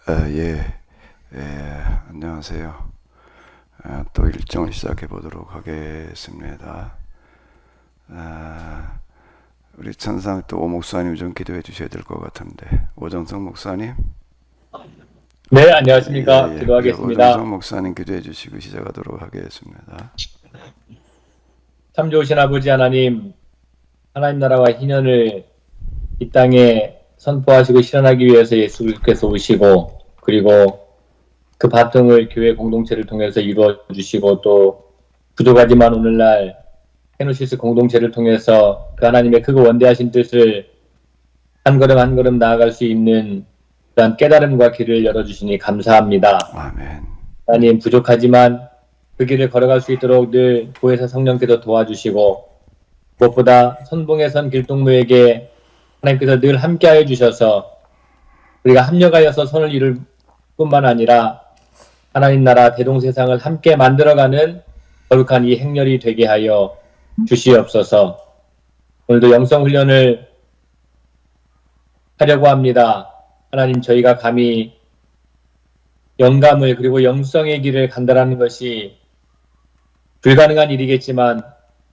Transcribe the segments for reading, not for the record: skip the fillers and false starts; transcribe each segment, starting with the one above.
예, 안녕하세요. 또 일정을 시작해 보도록 하겠습니다. 우리 천상 또 오목사님 좀 기도해 주셔야 될 것 같은데, 오정성 목사님? 네, 안녕하십니까. 우리 오정성 기도하겠습니다. 목사님 기도해 주시고 시작하도록 하겠습니다. 참 좋으신 아버지 하나님, 하나님 나라와 희년을 이 땅에 선포하시고 실현하기 위해서 예수 그리스도께서 오시고, 그리고 그 바탕을 교회 공동체를 통해서 이루어 주시고, 또 부족하지만 오늘날 헤노시스 공동체를 통해서 그 하나님의 크고 원대하신 뜻을 한 걸음 한 걸음 나아갈 수 있는 그런 깨달음과 길을 열어주시니 감사합니다. 아멘. 하나님, 부족하지만 그 길을 걸어갈 수 있도록 늘 보혜사 성령께서 도와주시고, 무엇보다 선봉에 선 길동무에게 하나님께서 늘 함께하여 주셔서 우리가 합력하여서 선을 이룰 뿐만 아니라 하나님 나라 대동세상을 함께 만들어가는 거룩한 이 행렬이 되게 하여 주시옵소서. 오늘도 영성훈련을 하려고 합니다. 하나님, 저희가 감히 영감을 그리고 영성의 길을 간다라는 것이 불가능한 일이겠지만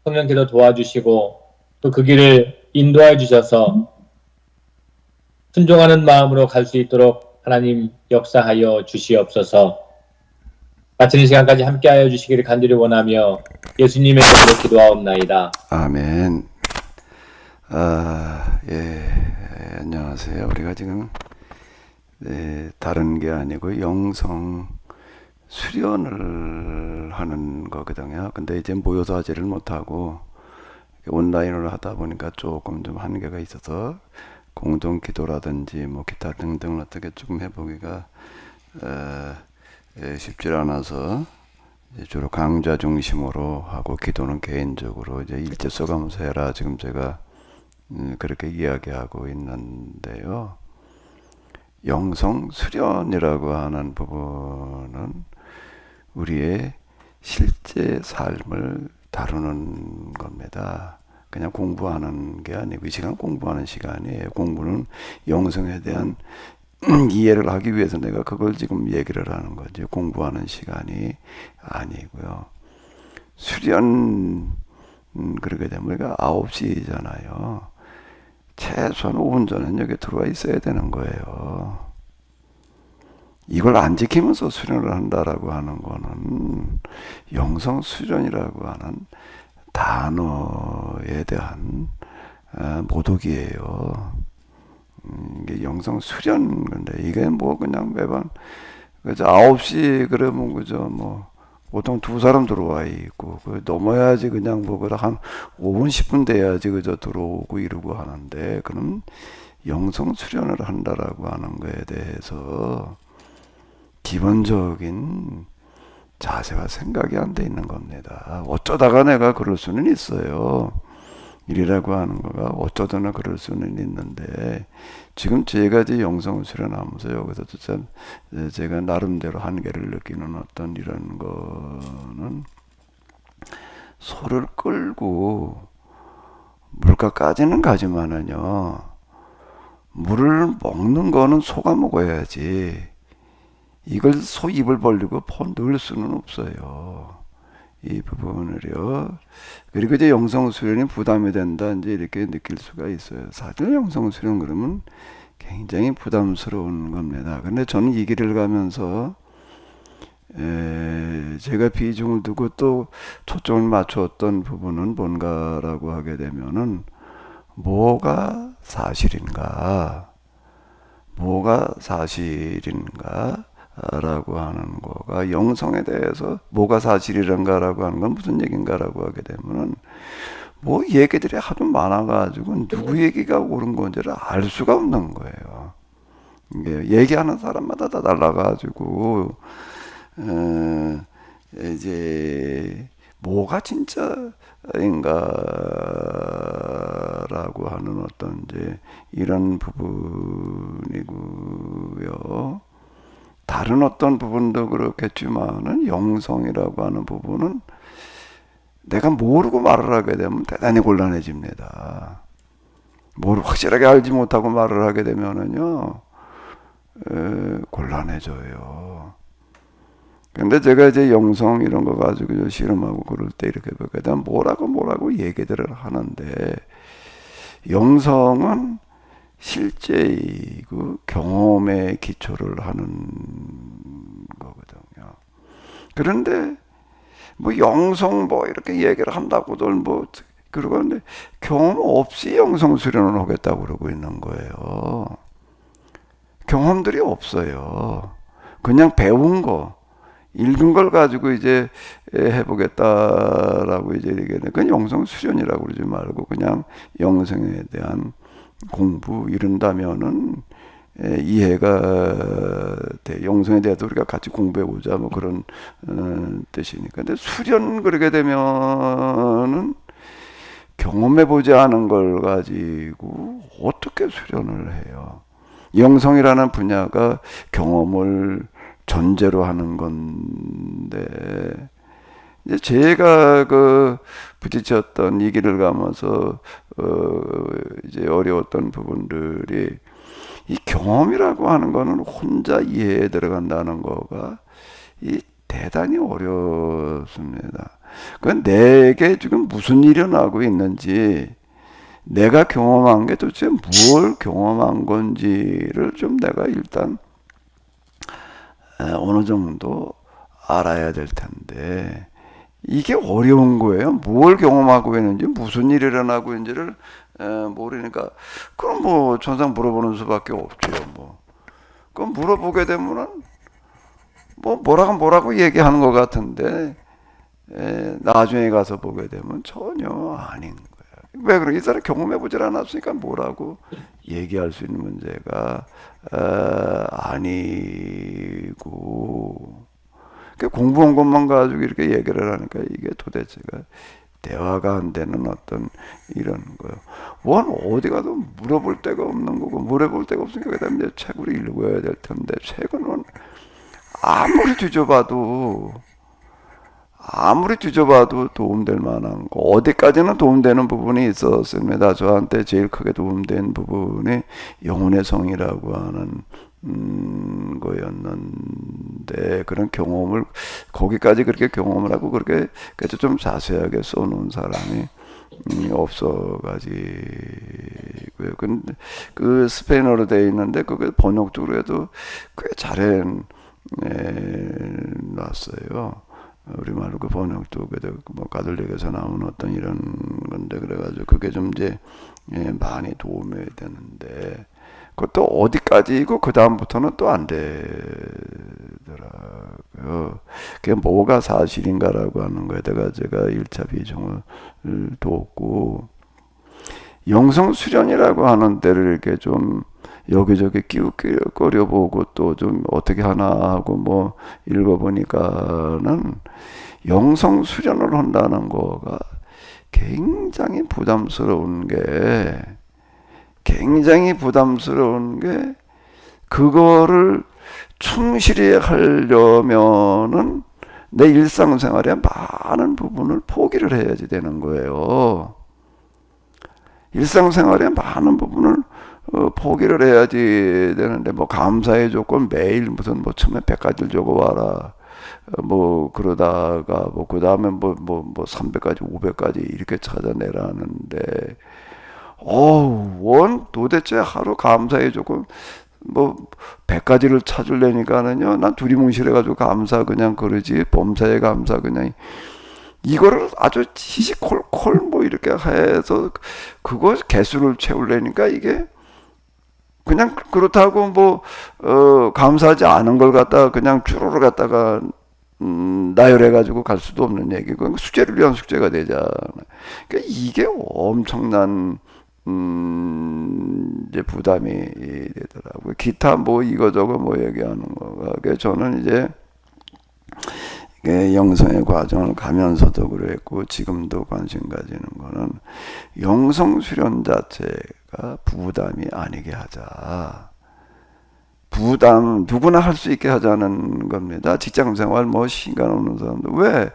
성령께서 도와주시고 또 그 길을 인도해 주셔서 순종하는 마음으로 갈 수 있도록 하나님 역사하여 주시옵소서. 마치는 시간까지 함께하여 주시기를 간절히 원하며 예수님의 이름으로 기도하옵나이다. 아멘. 안녕하세요. 우리가 지금 다른 게 아니고 영성 수련을 하는 거거든요. 근데 이제 모여서 하지를 못하고 온라인으로 하다 보니까 조금 좀 한계가 있어서 공동 기도라든지 뭐 기타 등등 어떻게 조금 해보기가 쉽지 않아서 이제 주로 강좌 중심으로 하고 기도는 개인적으로 이제 일제 써가면서 해라 지금 제가 그렇게 이야기하고 있는데요. 영성 수련이라고 하는 부분은 우리의 실제 삶을 다루는 겁니다. 그냥 공부하는 게 아니고 이 시간 공부하는 시간이에요. 공부는 영성에 대한 이해를 하기 위해서 내가 그걸 지금 얘기를 하는 거지. 공부하는 시간이 아니고요. 수련 그러게 되면 우리가 9시잖아요. 최소한 5분 전엔 여기 들어와 있어야 되는 거예요. 이걸 안 지키면서 수련을 한다라고 하는 거는 영성 수련이라고 하는 단어에 대한 모독이에요. 이게 영성 수련 건데 이게 뭐 그냥 매번 그죠 9시 그러면 그죠 뭐 보통 두 사람 들어와 있고 그 넘어야지 그냥 뭐 그래 한 5분 10분 돼야지 그저 들어오고 이러고 하는데 그럼 영성 수련을 한다라고 하는 거에 대해서 기본적인 자세와 생각이 안 돼 있는 겁니다. 어쩌다가 내가 그럴 수는 있어요. 일이라고 하는 거가 어쩌다나 그럴 수는 있는데 지금 제가 이제 영성을 수련하면서 여기서 참 제가 나름대로 한계를 느끼는 어떤 이런 거는 소를 끌고 물가까지는 가지만은요 물을 먹는 거는 소가 먹어야지 이걸 소 입을 벌리고 넣을 수는 없어요. 이 부분을요. 그리고 이제 영성 수련이 부담이 된다 이제 이렇게 느낄 수가 있어요. 사실 영성 수련 그러면 굉장히 부담스러운 겁니다. 근데 저는 이 길을 가면서 제가 비중을 두고 또 초점을 맞추었던 부분은 뭔가라고 하게 되면은 뭐가 사실인가, 뭐가 사실인가. 라고 하는 거가 영성에 대해서 뭐가 사실이란가라고 하는 건 무슨 얘기인가라고 하게 되면은 뭐 얘기들이 하도 많아가지고 누구 얘기가 옳은 건지를 알 수가 없는 거예요. 이게 얘기하는 사람마다 다 달라가지고 이제 뭐가 진짜인가라고 하는 어떤 이제 이런 부분이고요. 다른 어떤 부분도 그렇겠지만은 영성이라고 하는 부분은 내가 모르고 말을 하게 되면 대단히 곤란해집니다. 뭘 확실하게 알지 못하고 말을 하게 되면은요, 곤란해져요. 근데 제가 이제 영성 이런 거 가지고 실험하고 그럴 때 이렇게 보게 되면 뭐라고 얘기들을 하는데, 영성은 실제 그 경험에 기초를 하는 거거든요. 그런데 뭐 영성 뭐 이렇게 얘기를 한다고들 뭐 그러고 하는데, 경험 없이 영성 수련을 하겠다고 그러고 있는 거예요. 경험들이 없어요. 그냥 배운 거, 읽은 걸 가지고 이제 해보겠다라고 이제 얘기하는, 그건 영성 수련이라고 그러지 말고 그냥 영성에 대한 공부 이른다면은 이해가 돼. 영성에 대해서 우리가 같이 공부해보자 뭐 그런 뜻이니까. 근데 수련 그러게 되면은 경험해보지 않은 걸 가지고 어떻게 수련을 해요? 영성이라는 분야가 경험을 전제로 하는 건데, 이제 제가 그 부딪혔던 이 길을 가면서 이제 어려웠던 부분들이, 이 경험이라고 하는 거는 혼자 이해에 들어간다는 거가 이 대단히 어렵습니다. 그건 내게 지금 무슨 일이 일어나고 있는지, 내가 경험한 게 도대체 뭘 경험한 건지를 좀 내가 일단 어느 정도 알아야 될 텐데, 이게 어려운 거예요. 뭘 경험하고 있는지, 무슨 일이 일어나고 있는지를 모르니까, 그럼 뭐 천상 물어보는 수밖에 없죠. 뭐 그럼 물어보게 되면은 뭐 뭐라고 얘기하는 것 같은데, 나중에 가서 보게 되면 전혀 아닌 거예요. 왜 그래? 이 사람 경험해보질 않았으니까 뭐라고 얘기할 수 있는 문제가 아니고, 공부한 것만 가지고 이렇게 얘기를 하니까 이게 도대체가 대화가 안 되는 어떤 이런 거요. 원 어디 가도 물어볼 데가 없는 거고, 물어볼 데가 없으니까 그다음에 이제 책을 읽어야 될 텐데, 책은 아무리 뒤져봐도 도움될 만한 거, 어디까지는 도움되는 부분이 있었습니다. 저한테 제일 크게 도움된 부분이 영혼의 성이라고 하는 거였는데, 그런 경험을 거기까지 그렇게 경험을 하고 그렇게 그래도 좀 자세하게 써놓은 사람이 없어가지고요. 근데 그 스페인어로 돼 있는데 그게 번역도 그래도 꽤 잘해 놨어요. 우리말로 그 번역도 그래도 뭐 가톨릭에서 나오는 어떤 이런 건데, 그래가지고 그게 좀 이제 많이 도움이 되는데, 그것도 어디까지이고 그 다음부터는 또 안 되더라고요. 그게 뭐가 사실인가라고 하는 거에다가 제가 1차 비중을 뒀고, 영성 수련이라고 하는 데를 이렇게 좀 여기저기 끼우거려보고 또 좀 어떻게 하나 하고 뭐 읽어보니까는, 영성 수련을 한다는 거가 굉장히 부담스러운 게 그거를 충실히 하려면은 내 일상생활의 많은 부분을 포기를 해야지 되는 거예요. 일상생활의 많은 부분을 포기를 해야지 되는데, 뭐 감사의 조건 매일 무슨 뭐 처음에 100가지를 적어와라 뭐 그러다가 뭐 그 다음에 뭐 300가지 500가지 이렇게 찾아내라는데, 원 도대체 하루 감사의 조건 뭐 100가지를 찾으려니까는요, 난 두리뭉실해가지고 감사 그냥 그러지, 범사에 감사 그냥, 이거를 아주 시시콜콜 뭐 이렇게 해서 그거 개수를 채우려니까 이게 그냥 그렇다고 뭐 감사하지 않은 걸 갖다가 그냥 주로를 갖다가 나열해가지고 갈 수도 없는 얘기고, 숙제를 위한 숙제가 되잖아요. 그러니까 이게 엄청난 이제 부담이 되더라고요. 기타 뭐 이거저거 뭐 얘기하는 거가, 저는 이제 영성의 과정을 가면서도 그랬고 지금도 관심 가지는 거는, 영성 수련 자체가 부담이 아니게 하자. 부담 누구나 할 수 있게 하자는 겁니다. 직장생활 뭐 시간 없는 사람도 왜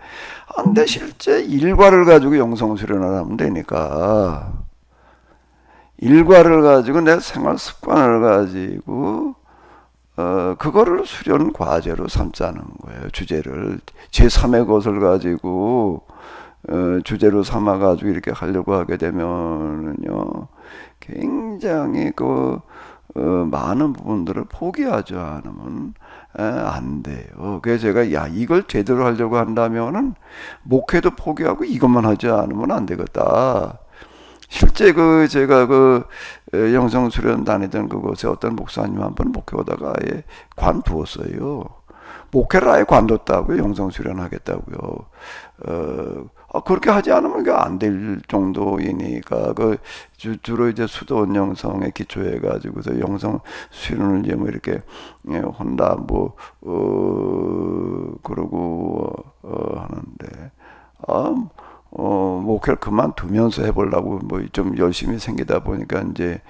안 돼? 실제 일과를 가지고 영성 수련을 하면 되니까. 일과를 가지고 내 생활 습관을 가지고 그거를 수련 과제로 삼자는 거예요. 주제를 제3의 것을 가지고 주제로 삼아가지고 이렇게 하려고 하게 되면은요, 굉장히 많은 부분들을 포기하지 않으면 안 돼요. 그래서 제가 이걸 제대로 하려고 한다면은 목회도 포기하고 이것만 하지 않으면 안 되겠다. 실제 제가 영성 수련 다니던 그곳에 어떤 목사님 한 번 목회 오다가 아예 관두었어요. 목회를 아예 관뒀다고요. 영성 수련 하겠다고요. 그렇게 하지 않으면 이게 안 될 정도이니까 주로 이제 수도원 영성에 기초해 가지고서 영성 수련을 이제 뭐 이렇게 혼다 그러고 하는데 목회를 그만두면서 해보려고 뭐 좀 열심히 생기다 보니까 이제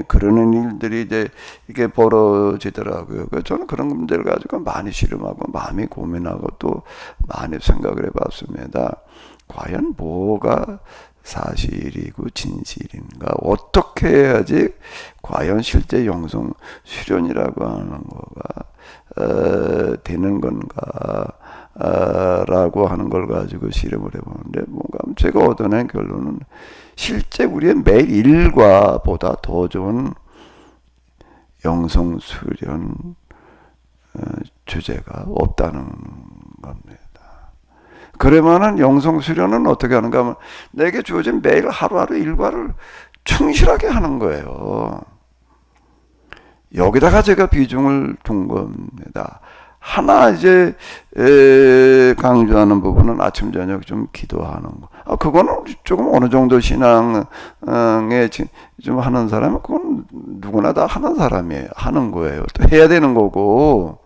그러는 일들이 이제 이게 벌어지더라고요. 그래서 저는 그런 문제를 가지고 많이 씨름하고 많이 고민하고 또 많이 생각을 해봤습니다. 과연 뭐가 사실이고 진실인가? 어떻게 해야지 과연 실제 영성 수련이라고 하는 거가 되는 건가? 라고 하는 걸 가지고 실험을 해보는데 뭔가 제가 얻어낸 결론은 실제 우리의 매일 일과보다 더 좋은 영성 수련 주제가 없다는 겁니다. 그러면은 영성 수련은 어떻게 하는가 하면 내게 주어진 매일 하루하루 일과를 충실하게 하는 거예요. 여기다가 제가 비중을 둔 겁니다. 하나 이제 강조하는 부분은 아침 저녁 좀 기도하는 거. 그거는 조금 어느 정도 신앙에 좀 하는 사람은 그건 누구나 다 하는 사람이 하는 거예요. 또 해야 되는 거고.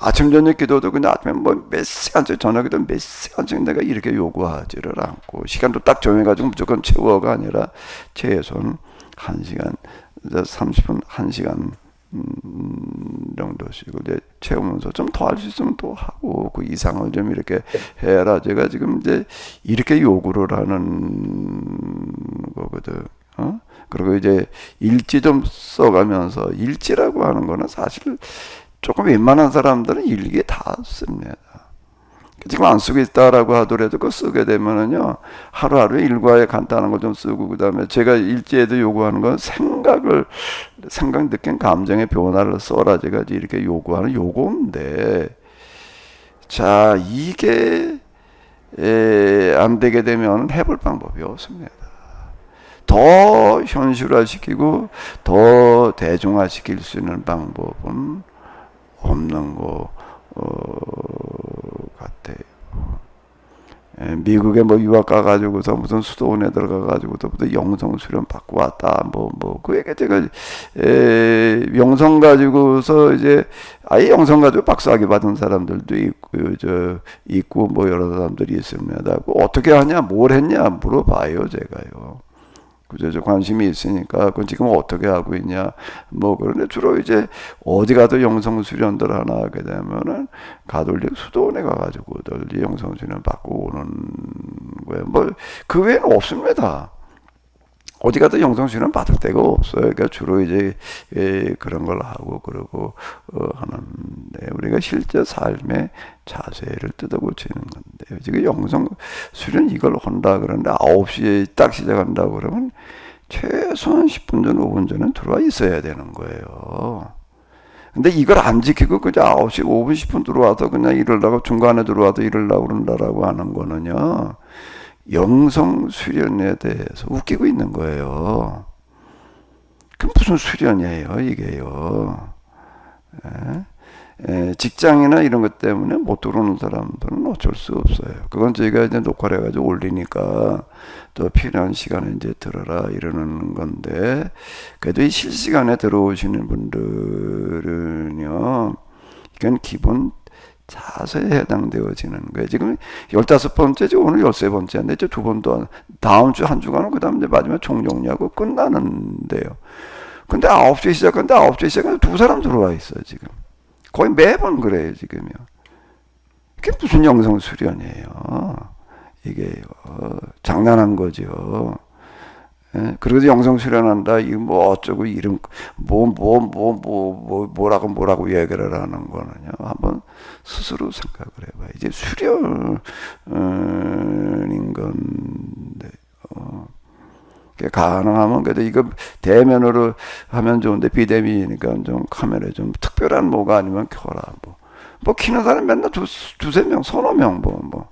아침 저녁 기도도 그냥 아침에 뭐 몇 시간째 저녁에도 몇 시간째 내가 이렇게 요구하지를 않고 시간도 딱 정해가지고 무조건 채워가 아니라 최소한 1시간 30분 1시간 정도씩 이제 채우면서 좀 더 할 수 있으면 또 하고 그 이상을 좀 이렇게 해라. 제가 지금 이제 이렇게 요구를 하는 거거든. 그리고 이제 일지 좀 써가면서 일지라고 하는 거는 사실 조금 웬만한 사람들은 일기 다 씁니다. 지금 안 쓰고 있다라고 하더라도 그거 쓰게 되면은요, 하루하루 일과에 간단한 거 좀 쓰고, 그 다음에 제가 일지에도 요구하는 건 생각 느낀 감정의 변화를 써라. 제가 이렇게 요구하는 요구인데, 자, 이게, 안 되게 되면 해볼 방법이 없습니다. 더 현실화시키고, 더 대중화시킬 수 있는 방법은 없는 거, 같아요. 미국에 뭐 유학 가가지고서 무슨 수도원에 들어가가지고서 영성 수련 받고 왔다. 그 얘기 제가, 영성 가지고서 이제, 아예 영성 가지고 박사학위 받은 사람들도 있고, 뭐 여러 사람들이 있습니다. 어떻게 하냐, 뭘 했냐, 물어봐요, 제가요. 그저 관심이 있으니까 그건 지금 어떻게 하고 있냐 그런데 주로 이제 어디 가도 영성 수련들 하나 하게 되면은 가톨릭 수도원에 가가지고들 영성 수련 받고 오는 거예요. 그 외에는 없습니다. 어디 가도 영성 수련 받을 데가 없어요. 그러니까 주로 이제 그런 걸 하고 그러고 하는데 우리가 실제 삶의 자세를 뜯어고치는 건데요. 지금 영성 수련 이걸 한다 그러는데 9시에 딱 시작한다 그러면 최소한 10분 전, 5분 전에 들어와 있어야 되는 거예요. 근데 이걸 안 지키고 그냥 9시 5분, 10분 들어와서 그냥 이러려고 중간에 들어와서 이러려고 그런다라고 하는 거는요. 영성 수련에 대해서 웃기고 있는 거예요. 그럼 무슨 수련이에요, 이게요. 직장이나 이런 것 때문에 못 들어오는 사람들은 어쩔 수 없어요. 그건 저희가 이제 녹화를 해가지고 올리니까 또 필요한 시간에 이제 들어라 이러는 건데, 그래도 이 실시간에 들어오시는 분들은요, 이건 기본 자세에 해당되어지는 거예요. 지금 15번째죠. 오늘 13번째인데, 저 두 번 더, 다음 주 한 주간은 그 다음 이제 마지막 총정리하고 끝나는데요. 근데 9시에 시작하는데 9시에 시작하는데 두 사람 들어와 있어요, 지금. 거의 매번 그래요, 지금요. 이게 무슨 영성 수련이에요. 이게, 장난한 거죠. 예? 그래서 영성 수련한다. 이거 뭐 어쩌고 이름 뭐라고 얘기를 하는 거는요. 한번 스스로 생각을 해봐. 이제 수련인 건데 그게 가능하면 그래도 이거 대면으로 하면 좋은데 비대면이니까 좀 카메라에 좀 특별한 뭐가 아니면 켜라. 뭐 키는 사람 맨날 두세 명, 서너 명 뭐.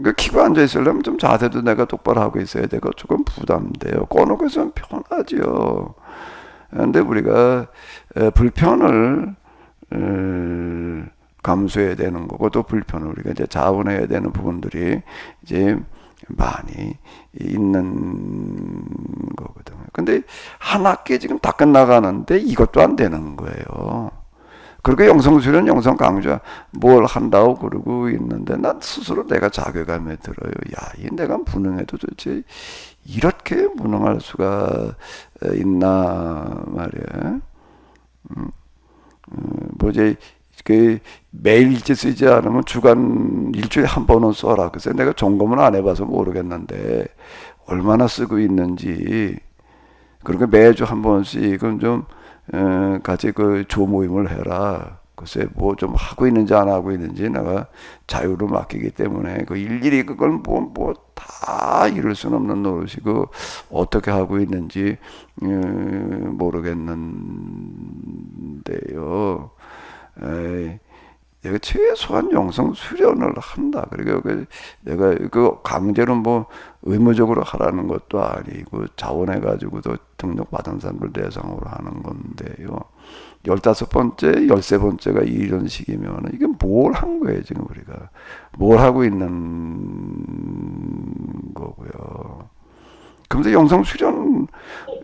그 키고 앉아 있으려면 좀 자세도 내가 똑바로 하고 있어야 되고 조금 부담돼요. 꺼놓고 있으면 편하죠. 근데 우리가 불편을 감수해야 되는 거고 또 불편을 우리가 이제 자원해야 되는 부분들이 이제 많이 있는 거거든요. 근데 한 학기 지금 다 끝나가는데 이것도 안 되는 거예요. 그리고 영성수련, 영성 강좌 뭘 한다고 그러고 있는데 난 스스로 내가 자괴감에 들어요. 야, 이 내가 무능해도 도대체 이렇게 무능할 수가 있나 말이야. 뭐지? 그 매일 일지 쓰지 않으면 주간 일주일에 한 번은 써라. 그래서 내가 점검을 안 해봐서 모르겠는데 얼마나 쓰고 있는지. 그리고 매주 한 번씩은 좀 같이 그 조모임을 해라. 글쎄 뭐 좀 하고 있는지 안 하고 있는지 내가 자유로 맡기기 때문에 그 일일이 그걸 뭐 다 이룰 수는 없는 노릇이고 어떻게 하고 있는지 모르겠는데요. 내가 최소한 영성 수련을 한다. 그리고 내가 그 강제로 뭐 의무적으로 하라는 것도 아니고 자원해가지고도 등록받은 사람들 대상으로 하는 건데요. 15번째, 13번째가 이런 식이면 이게 뭘 한 거예요, 지금 우리가. 뭘 하고 있는 거고요. 그런데 영성 수련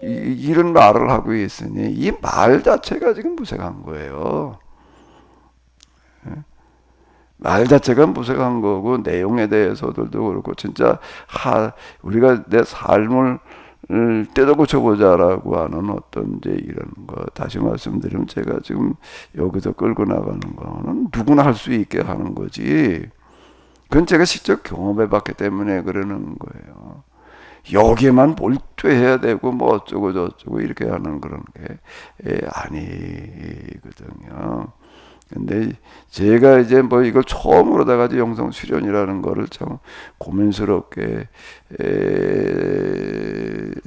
이런 말을 하고 있으니 이 말 자체가 지금 무색한 거예요. 말 자체가 무색한 거고 내용에 대해서들도 그렇고 진짜 우리가 내 삶을 떼도 고쳐보자라고 하는 어떤 이제 이런 거 다시 말씀드리면 제가 지금 여기서 끌고 나가는 거는 누구나 할 수 있게 하는 거지. 그건 제가 직접 경험해봤기 때문에 그러는 거예요. 여기에만 몰두해야 되고 뭐 어쩌고 저쩌고 이렇게 하는 그런 게 아니거든요. 근데 제가 이제 뭐 이걸 처음으로 다 가지 영성 수련이라는 거를 참 고민스럽게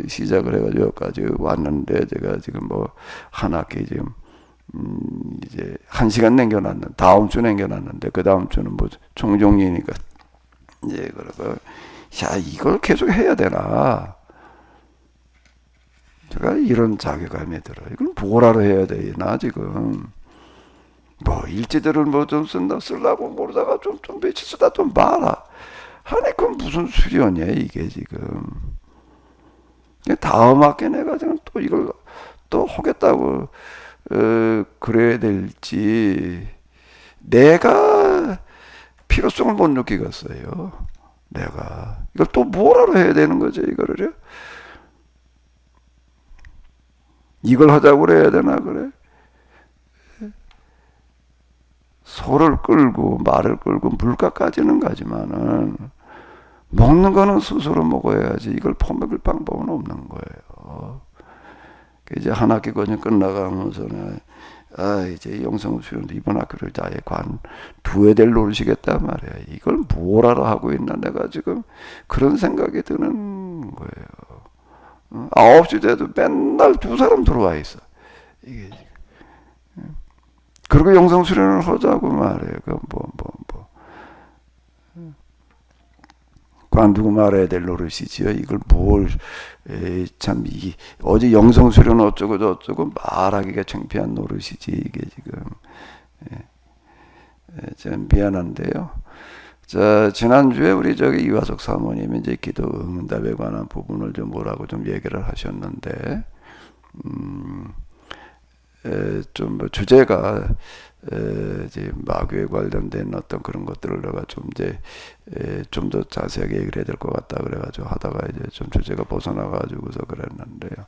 시작을 해가지고 여기까지 왔는데 제가 지금 뭐 한 학기 지금 이제 1시간 남겨놨는데 다음 주 남겨놨는데 그 다음 주는 뭐 총종이니까 이제 그러고 야 이걸 계속 해야 되나 제가 이런 자괴감이 들어요. 이걸 뭐라로 해야 되나 지금. 뭐 일지들을 뭐 좀 쓰려고 모르다가 좀 며칠 쓰다 좀 봐라. 아니 그건 무슨 수련이야 이게 지금. 다음 학기 내가 지금 또 이걸 또 하겠다고 그래야 될지 내가 필요성을 못 느끼겠어요. 내가 이걸 또 뭐라로 해야 되는 거지 이거를요? 이걸 하자고 그래야 되나 그래? 소를 끌고 말을 끌고 물가까지는 가지만은 먹는 거는 스스로 먹어야지 이걸 퍼먹을 방법은 없는 거예요. 이제 한 학기 거진 끝나가면서는 이제 영성 수련도 이번 학기를 아예 관두어야 될 노릇이겠단 말이야. 이걸 뭐라로 하고 있나 내가 지금 그런 생각이 드는 거예요. 9시 돼도 맨날 두 사람 들어와 있어. 이게 그리고 영성 수련을 하자고 말해요. 관두고 말해야 될 노릇이지요. 이걸 어제 영성 수련 어쩌고 저쩌고 말하기가 창피한 노릇이지 이게 지금. 좀 미안한데요. 자, 지난주에 우리 이화석 사모님이 이제 기도 응답에 관한 부분을 좀 뭐라고 좀 얘기를 하셨는데, 좀 뭐 주제가 이제 마귀에 관련된 어떤 그런 것들을 내가 좀 더 자세하게 얘기를 해야 될 것 같다 그래가지고 하다가 이제 좀 주제가 벗어나가지고서 그랬는데요.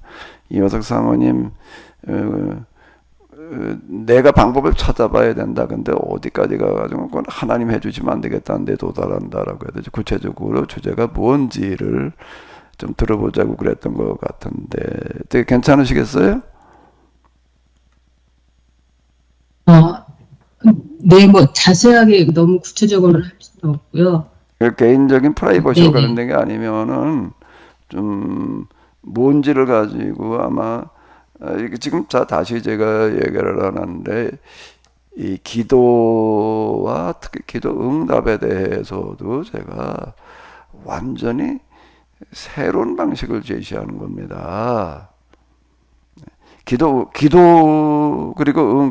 이화석 사모님 내가 방법을 찾아봐야 된다. 근데 어디까지 가가지고 그건 하나님 해주시면 안 되겠다는데 도달한다라고 해야 되지. 구체적으로 주제가 뭔지를 좀 들어보자고 그랬던 것 같은데 되게 괜찮으시겠어요? 어, 네, 뭐 자세하게 너무 구체적으로는 할 수는 없고요. 그 개인적인 프라이버시로 네네. 관련된 게 아니면은 좀 뭔지를 가지고 아마 이게 지금 다시 제가 얘기를 하는데 이 기도와 특히 기도 응답에 대해서도 제가 완전히 새로운 방식을 제시하는 겁니다. 그리고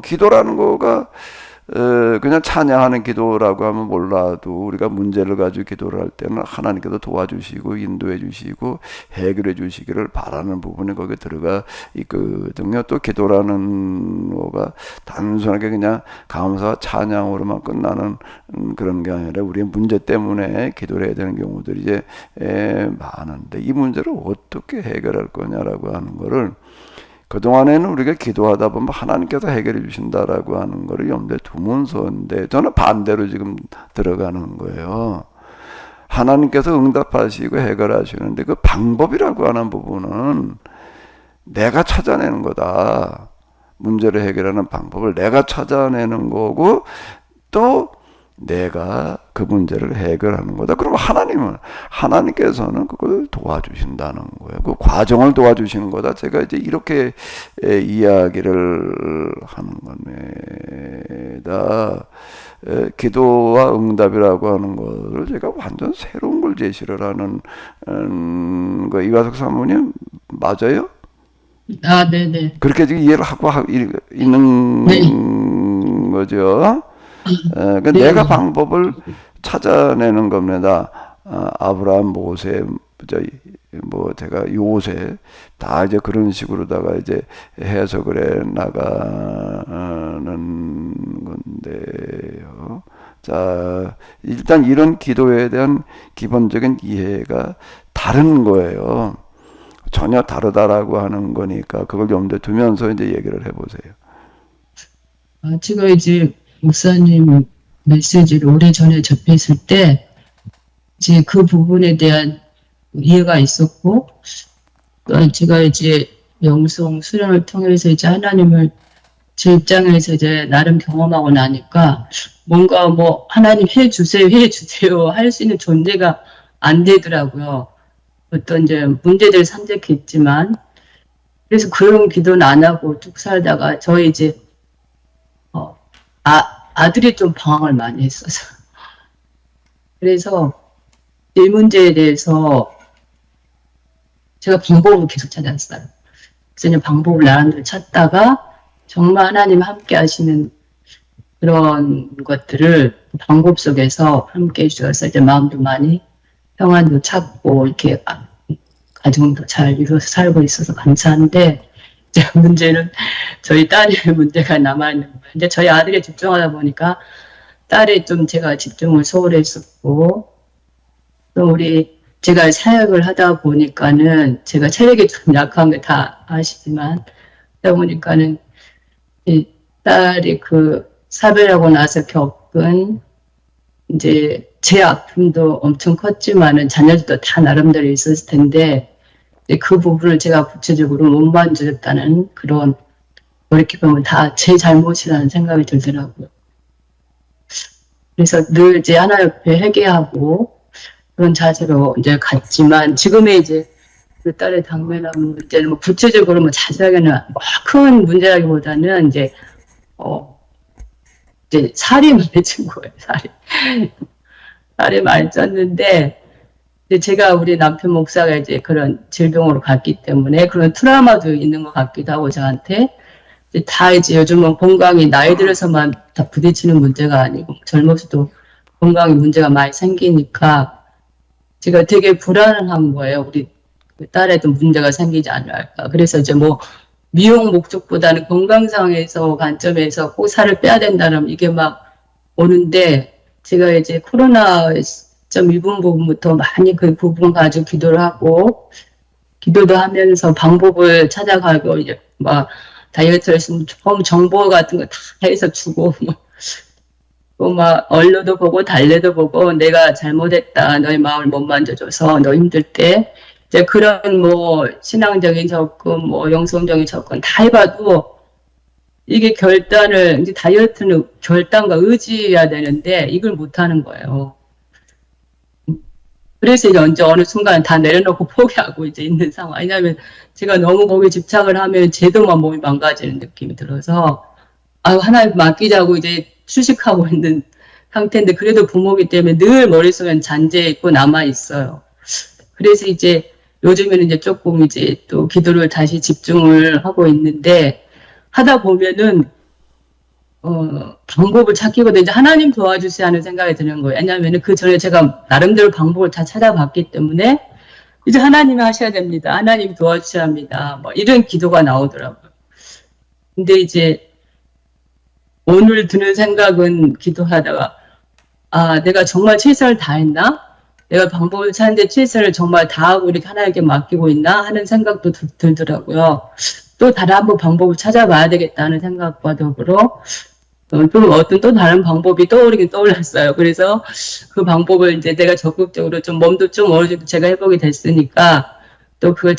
기도라는 거가 그냥 찬양하는 기도라고 하면 몰라도 우리가 문제를 가지고 기도를 할 때는 하나님께서 도와주시고 인도해 주시고 해결해 주시기를 바라는 부분이 거기에 들어가 있거든요. 또 기도라는 거가 단순하게 그냥 감사와 찬양으로만 끝나는 그런 게 아니라 우리의 문제 때문에 기도를 해야 되는 경우들이 이제 많은데 이 문제를 어떻게 해결할 거냐라고 하는 거를 그동안에는 우리가 기도하다 보면 하나님께서 해결해 주신다라고 하는 거를 염두에 두면서인데 저는 반대로 지금 들어가는 거예요. 하나님께서 응답하시고 해결하시는데 그 방법이라고 하는 부분은 내가 찾아내는 거다. 문제를 해결하는 방법을 내가 찾아내는 거고 또 내가 그 문제를 해결하는 거다. 그럼 하나님께서는 그걸 도와주신다는 거예요. 그 과정을 도와주시는 거다. 제가 이제 이렇게 이야기를 하는 겁니다. 기도와 응답이라고 하는 것을 제가 완전 새로운 걸 제시를 하는 거 이화석 사모님 맞아요? 아, 네네. 그렇게 지금 이해를 하고 있는 네. 거죠. 그 네. 내가 방법을 찾아내는 겁니다. 아브라함, 모세, 제가 요새 다 이제 그런 식으로다가 이제 해석을 해 나가는 건데요. 자, 일단 이런 기도에 대한 기본적인 이해가 다른 거예요. 전혀 다르다라고 하는 거니까 그걸 염두에 두면서 이제 얘기를 해보세요. 제가 이제 목사님 메시지를 오래전에 접했을 때 이제 그 부분에 대한 이해가 있었고, 또 제가 이제 영성 수련을 통해서 이제 하나님을 제 입장에서 이제 나름 경험하고 나니까 뭔가 뭐 하나님 해주세요 할 수 있는 존재가 안 되더라고요. 어떤 이제 문제들 산적했지만, 그래서 그런 기도는 안 하고 쭉 살다가 저희 이제 아들이 좀 방황을 많이 했어서. 그래서 이 문제에 대해서 제가 방법을 계속 찾았어요. 그래서 이제 방법을 나름대로 찾다가 정말 하나님 함께 하시는 그런 것들을 방법 속에서 함께 해주셔서 이제 마음도 많이 평안도 찾고 이렇게 가정도 잘 이루어서 살고 있어서 감사한데, 이제 문제는 저희 딸의 문제가 남아있는 거예요. 근데 저희 아들에 집중하다 보니까 딸에 좀 제가 집중을 소홀히 했었고, 또 제가 사역을 하다 보니까는 제가 체력이 좀 약한 게 다 아시지만, 그러다 보니까는 이 딸이 그 사별하고 나서 겪은 이제 제 아픔도 엄청 컸지만은 자녀들도 다 나름대로 있었을 텐데, 그 부분을 제가 구체적으로 못 만져줬다는 그런, 이렇게 보면 다 제 잘못이라는 생각이 들더라고요. 그래서 늘 이제 하나 옆에 회개하고 그런 자세로 이제 갔지만, 지금의 이제 그 딸의 당면한 문제는 뭐 구체적으로 뭐 자세하게는 큰 문제라기보다는 이제 살이 많이 찐 거예요. 살이 많이 쪘는데, 제가 우리 남편 목사가 이제 그런 질병으로 갔기 때문에 그런 트라우마도 있는 것 같기도 하고 저한테 다 이제 요즘은 건강이 나이 들어서만 다 부딪히는 문제가 아니고 젊어서도 건강에 문제가 많이 생기니까 제가 되게 불안한 거예요. 우리 딸에도 문제가 생기지 않을까. 그래서 이제 뭐 미용 목적보다는 건강상에서 관점에서 꼭 살을 빼야 된다면 이게 막 오는데, 제가 이제 코로나 일본 부분부터 많이 그 부분 가지고 기도를 하고, 기도도 하면서 방법을 찾아가고, 이제 막 다이어트를 했으면 처음 정보 같은 거 다 해서 주고, 또 막 언론도 보고 달래도 보고 내가 잘못했다, 너의 마음을 못 만져줘서 너 힘들 때 이제 그런 뭐 신앙적인 접근, 뭐 영성적인 접근 다 해봐도 이게 결단을, 이제 다이어트는 결단과 의지해야 되는데 이걸 못하는 거예요. 그래서 이제 어느 순간 다 내려놓고 포기하고 이제 있는 상황. 왜냐하면 제가 너무 거기에 집착을 하면 제도만 몸이 망가지는 느낌이 들어서, 하나님 맡기자고 이제 휴식하고 있는 상태인데, 그래도 부모기 때문에 늘 머릿속엔 잔재 있고 남아 있어요. 그래서 이제 요즘에는 이제 조금 이제 또 기도를 다시 집중을 하고 있는데, 하다 보면은 방법을 찾기보다 이제 하나님 도와주세요 하는 생각이 드는 거예요. 왜냐하면 그 전에 제가 나름대로 방법을 다 찾아봤기 때문에 이제 하나님이 하셔야 됩니다. 하나님 도와주셔야 합니다. 뭐 이런 기도가 나오더라고요. 근데 이제 오늘 드는 생각은, 기도하다가 내가 정말 최선을 다했나? 내가 방법을 찾는데 최선을 정말 다하고 이렇게 하나님께 맡기고 있나? 하는 생각도 들더라고요. 또 다른 한번 방법을 찾아봐야 되겠다는 생각과 더불어 좀 어떤 또 다른 방법이 떠오르긴 떠올랐어요. 그래서 그 방법을 이제 내가 적극적으로 좀 몸도 좀 어느 정도 제가 해보게 됐으니까 또 그걸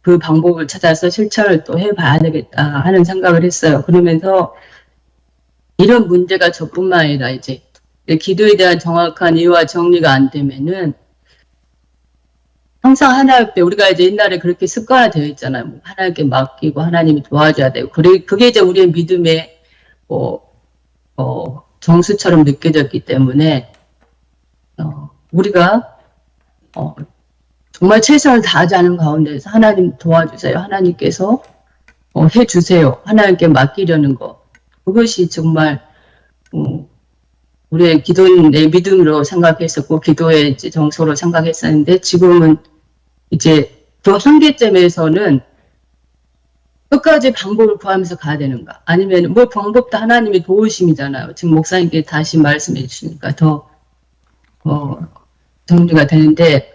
그 방법을 찾아서 실천을 또 해봐야 되겠다 하는 생각을 했어요. 그러면서 이런 문제가 저뿐만 아니라 이제 기도에 대한 정확한 이해와 정리가 안 되면은 항상 하나님 때 우리가 이제 옛날에 그렇게 습관화되어 있잖아요. 뭐 하나님께 맡기고 하나님이 도와줘야 되고, 그게 이제 우리의 믿음의 정수처럼 느껴졌기 때문에 우리가 정말 최선을 다하지 않은 가운데서 하나님 도와주세요. 하나님께서 해주세요. 하나님께 맡기려는 거. 그것이 정말 우리의 내 믿음으로 생각했었고 기도의 이제 정서로 생각했었는데, 지금은 이제 그 한계점에서는 끝까지 방법을 구하면서 가야 되는가? 아니면 뭐 방법도 하나님의 도우심이잖아요. 지금 목사님께 다시 말씀해 주시니까 더 정리가 되는데,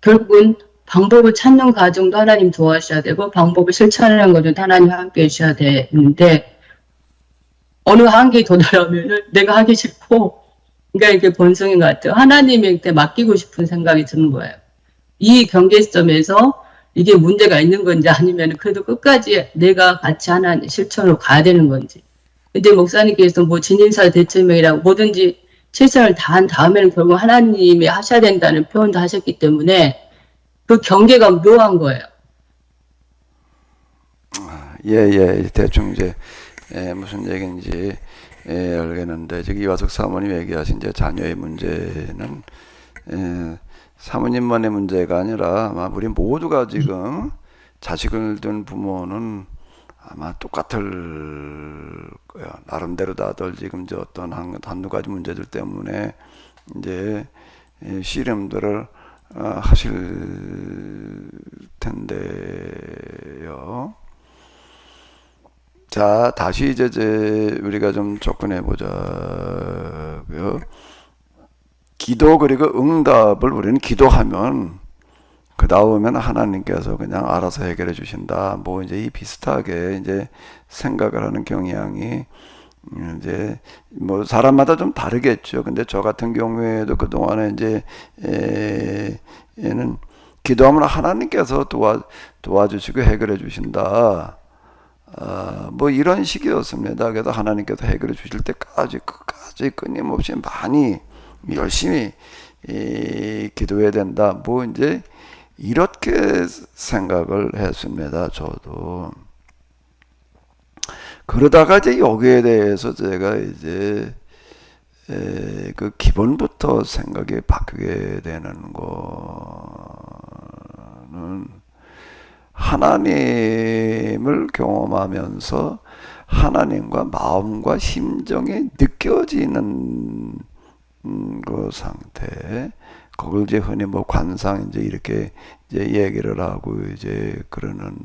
결국은 방법을 찾는 과정도 하나님 도와주셔야 되고 방법을 실천하는 것도 하나님 함께 해주셔야 되는데, 어느 한계에 도달하면 내가 하기 싫고, 그러니까 이게 본성인 것 같아요. 하나님한테 맡기고 싶은 생각이 드는 거예요. 이 경계점에서 이게 문제가 있는 건지, 아니면 그래도 끝까지 내가 같이 하나님 실천으로 가야 되는 건지. 근데 목사님께서 뭐 진인사 대체명이라고 뭐든지 최선을 다한 다음에는 결국 하나님이 하셔야 된다는 표현도 하셨기 때문에 그 경계가 묘한 거예요. 대충 이제 무슨 얘기인지 알겠는데, 저기 이화석 사모님 얘기하신 이제 자녀의 문제는 사모님만의 문제가 아니라 아마 우리 모두가 지금 자식을 둔 부모는 아마 똑같을 거예요. 나름대로 다들 지금 저 어떤 한두 가지 문제들 때문에 이제 씨름들을 하실 텐데요. 자, 다시 이제 우리가 좀 접근해 보자고요. 기도 그리고 응답을 우리는 기도하면 그 다음에는 하나님께서 그냥 알아서 해결해 주신다. 뭐 이제 이 비슷하게 이제 생각을 하는 경향이 이제 뭐 사람마다 좀 다르겠죠. 근데 저 같은 경우에도 그 동안에 이제 얘는 기도하면 하나님께서 도와주시고 해결해 주신다. 뭐 이런 식이었습니다. 그래서 하나님께서 해결해 주실 때까지 끝까지 끊임없이 많이 열심히 기도해야 된다. 뭐 이제 이렇게 생각을 했습니다. 저도. 그러다가 이제 여기에 대해서 제가 이제 그 기본부터 생각이 바뀌게 되는 거는, 하나님을 경험하면서 하나님과 마음과 심정이 느껴지는 그 상태, 그걸 이제 흔히 뭐 관상 이제 이렇게 이제 얘기를 하고 이제 그러는데요.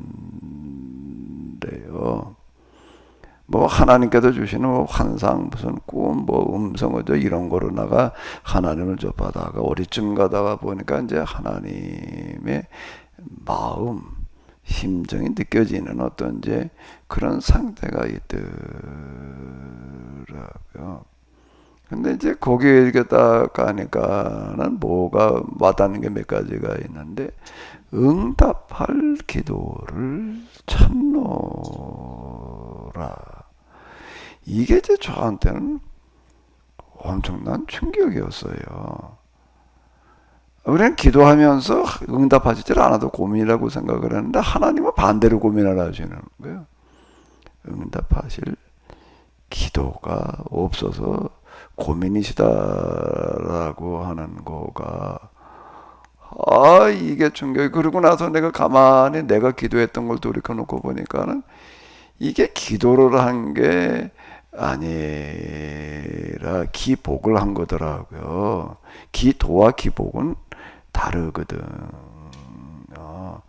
뭐 하나님께서 주시는 뭐 환상, 무슨 꿈, 뭐 음성어죠, 이런 거로다가 하나님을 접하다가 어디쯤 가다가 보니까 이제 하나님의 마음, 심정이 느껴지는 어떤 이제 그런 상태가 있더라고요. 근데 이제 거기에 이렇게 딱 가니까는 뭐가 와닿는 게 몇 가지가 있는데, 응답할 기도를 찾노라. 이게 이제 저한테는 엄청난 충격이었어요. 우리는 기도하면서 응답하시질 않아도 고민이라고 생각을 했는데, 하나님은 반대로 고민을 하시는 거예요. 응답하실 기도가 없어서 고민이시다라고 하는 거가, 이게 충격이. 그러고 나서 내가 가만히 내가 기도했던 걸 돌이켜놓고 보니까는 이게 기도를 한 게 아니라 기복을 한 거더라고요. 기도와 기복은 다르거든.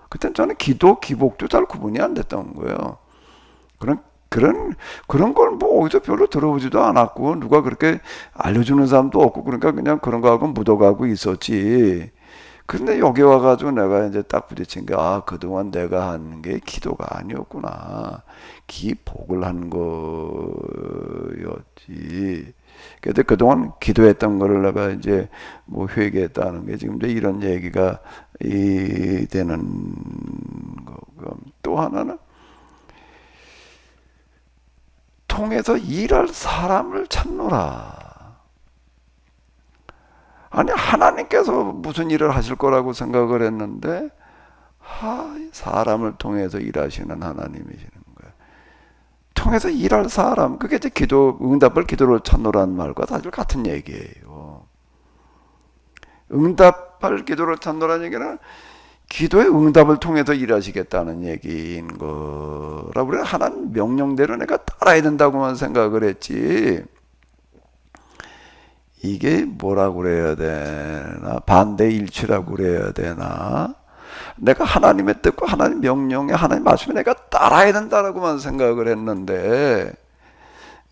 그땐 저는 기도, 기복도 잘 구분이 안 됐던 거예요. 그런 걸 뭐 어디서 별로 들어보지도 않았고, 누가 그렇게 알려주는 사람도 없고, 그러니까 그냥 그런 거하고 묻어가고 있었지. 근데 여기 와가지고 내가 이제 딱 부딪힌 게, 그동안 내가 한 게 기도가 아니었구나. 기복을 한 거였지. 근데 그동안 기도했던 거를 내가 이제 뭐 회개했다는 게 지금 이제 이런 얘기가 되는 거고, 또 하나는 통해서 일할 사람을 찾노라. 아니, 하나님께서 무슨 일을 하실 거라고 생각을 했는데, 사람을 통해서 일하시는 하나님이시는 거예요. 통해서 일할 사람, 그게 이제 응답을 기도를 찾노라는 말과 사실 같은 얘기예요. 응답할 기도를 찾노라는 얘기는 기도의 응답을 통해서 일하시겠다는 얘기인 거라. 우리는 하나님 명령대로 내가 따라야 된다고만 생각을 했지, 이게 뭐라고 그래야 되나, 반대일치라고 그래야 되나, 내가 하나님의 뜻과 하나님 명령에, 하나님 말씀에 내가 따라야 된다라고만 생각을 했는데,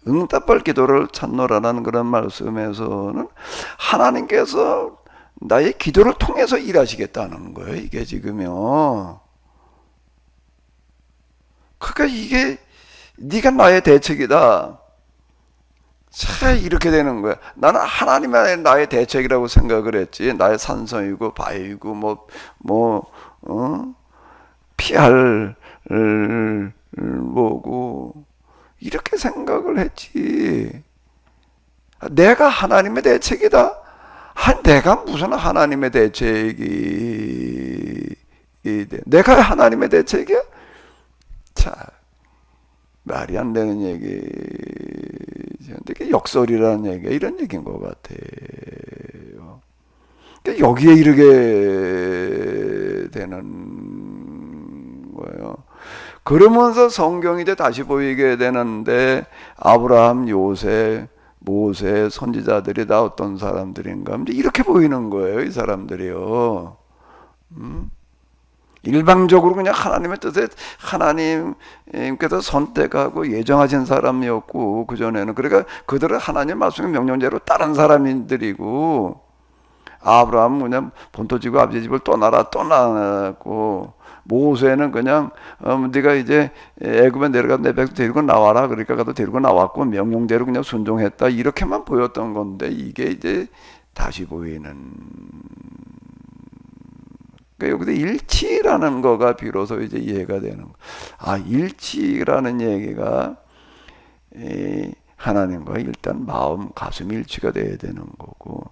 응답할 기도를 찾노라는 그런 말씀에서는 하나님께서 나의 기도를 통해서 일하시겠다는 거예요. 이게 지금요. 그러니까 이게 네가 나의 대책이다. 자, 이렇게 되는 거야. 나는 하나님이 나의 대책이라고 생각을 했지. 나의 산성이고 바위고 피할 뭐고 이렇게 생각을 했지. 내가 하나님의 대책이다. 내가 무슨 하나님의 대책이 돼? 내가 하나님의 대책이야? 자, 말이 안 되는 얘기. 되게 역설이라는 얘기가 이런 얘기인 것 같아요. 그러니까 여기에 이르게 되는 거예요. 그러면서 성경이 이제 다시 보이게 되는데, 아브라함, 요셉, 모세, 선지자들이 다 어떤 사람들인가, 이렇게 보이는 거예요, 이 사람들이요. 일방적으로 그냥 하나님의 뜻에 하나님께서 선택하고 예정하신 사람이었고, 그전에는 그러니까 그들은 하나님 말씀의 명령대로 따른 사람들이고, 아브라함은 그냥 본토 지고 아버지 집을 떠났고, 모세는 그냥 네가 이제 애굽에 내려가 내 백성 데리고 나와라, 그러니까 가도 데리고 나왔고 명령대로 그냥 순종했다, 이렇게만 보였던 건데, 이게 이제 다시 보이는, 그러니까 여기서 일치라는 거가 비로소 이제 이해가 되는 거. 일치라는 얘기가 하나님과 일단 마음, 가슴 일치가 돼야 되는 거고,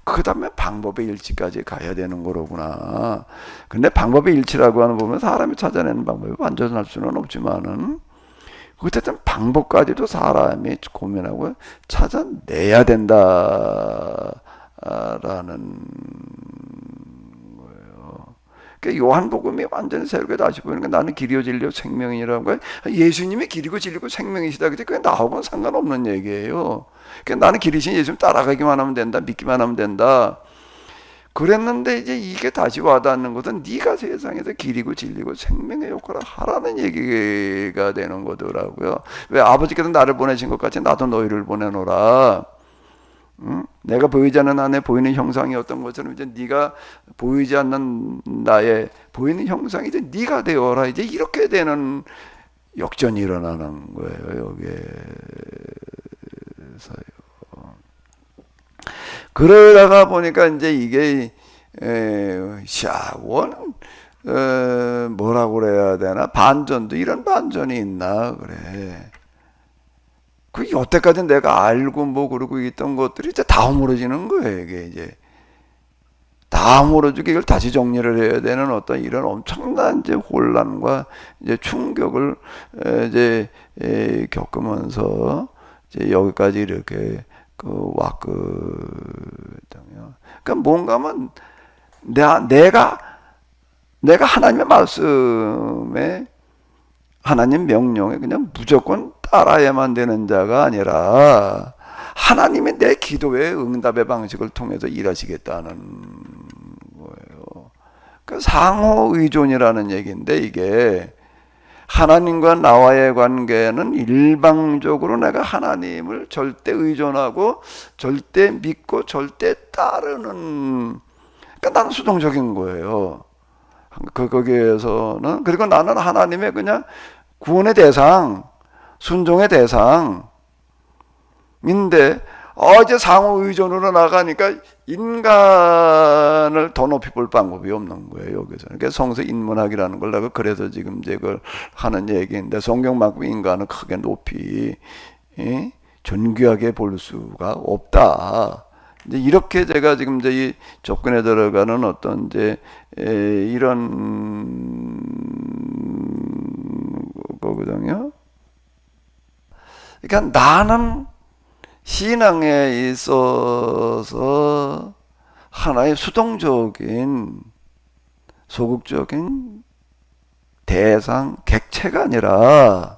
그 다음에 방법의 일치까지 가야 되는 거로구나. 근데 방법의 일치라고 하는 보면 사람이 찾아내는 방법이 완전할 수는 없지만은, 어쨌든 방법까지도 사람이 고민하고 찾아내야 된다라는 거예요. 그러니까 요한복음이 완전히 새롭게 다시 보이는 게, 나는 길이요 진리요 생명이라는 거예요. 예수님이 길이고 진리고 생명이시다. 그게 나하고는 상관없는 얘기예요. 그러니까 나는 길이신 예수님 따라가기만 하면 된다, 믿기만 하면 된다. 그랬는데 이제 이게 다시 와닿는 것은 네가 세상에서 길이고 진리고 생명의 역할을 하라는 얘기가 되는 거더라고요. 왜 아버지께서 나를 보내신 것 같이 나도 너희를 보내노라. 내가 보이지 않는 안에 보이는 형상이 어떤 것처럼 이제 네가 보이지 않는 나의 보이는 형상이 이제 네가 되어라. 이제 이렇게 되는 역전이 일어나는 거예요, 여기에서요. 그러다가 보니까 이제 이게 샤원 뭐라고 그래야 되나, 반전도 이런 반전이 있나 그래. 그 여태까지 내가 알고 뭐 그러고 있던 것들이 이제 다 허물어지는 거예요. 이게 이제 다 허물어지고 이걸 다시 정리를 해야 되는 어떤 이런 엄청난 이제 혼란과 이제 충격을 이제 겪으면서 이제 여기까지 이렇게 왔거든요. 그러니까 뭔가면 내가 하나님의 말씀에, 하나님 명령에 그냥 무조건 따라야만 되는 자가 아니라 하나님이 내 기도의 응답의 방식을 통해서 일하시겠다는 거예요. 그 상호 의존이라는 얘기인데, 이게 하나님과 나와의 관계는 일방적으로 내가 하나님을 절대 의존하고 절대 믿고 절대 따르는, 그러니까 나는 수동적인 거예요. 거기에서는. 그리고 나는 하나님의 그냥 구원의 대상, 순종의 대상인데, 이제 상호 의존으로 나가니까 인간을 더 높이 볼 방법이 없는 거예요, 여기서. 그러니까 성서 인문학이라는 걸 내가 그래서 지금 이제 그걸 하는 얘기인데, 성경만큼 인간은 크게 높이, 존귀하게 볼 수가 없다. 이제 이렇게 제가 지금 이제 이 접근에 들어가는 어떤 이제 이런 거거든요. 그러니까 나는 신앙에 있어서 하나의 수동적인 소극적인 대상, 객체가 아니라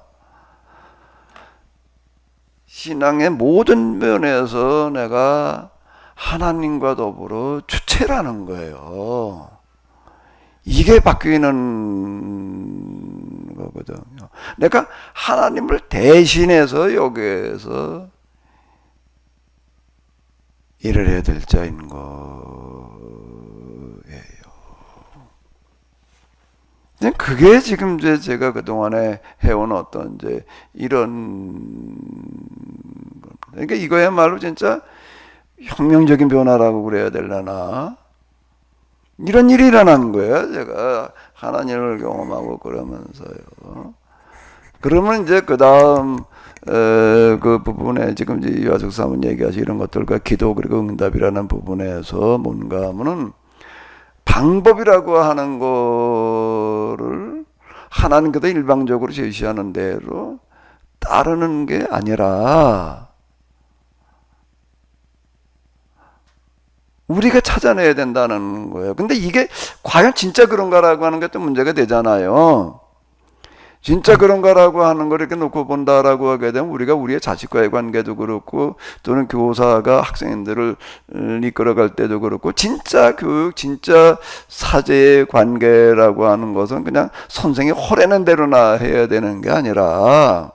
신앙의 모든 면에서 내가 하나님과 더불어 주체라는 거예요. 이게 바뀌는 거거든요. 내가 하나님을 대신해서 여기에서 일을 해야 될 자인 거예요. 그게 지금 이제 제가 그동안에 해온 어떤 이제 이런, 그러니까 이거야말로 진짜 혁명적인 변화라고 그래야 되려나? 이런 일이 일어난 거예요. 제가 하나님을 경험하고 그러면서요. 그러면 이제 그 다음 그 부분에 지금 이제 유아석 사모님 얘기하신 이런 것들과 기도 그리고 응답이라는 부분에서 뭔가 하면은 방법이라고 하는 거를 하나님께서 일방적으로 제시하는 대로 따르는 게 아니라 우리가 찾아내야 된다는 거예요. 근데 이게 과연 진짜 그런가라고 하는 게 또 문제가 되잖아요. 진짜 그런가라고 하는 걸 이렇게 놓고 본다라고 하게 되면 우리가 우리의 자식과의 관계도 그렇고, 또는 교사가 학생들을 이끌어갈 때도 그렇고, 진짜 교육, 진짜 사제의 관계라고 하는 것은 그냥 선생이 허래는 대로나 해야 되는 게 아니라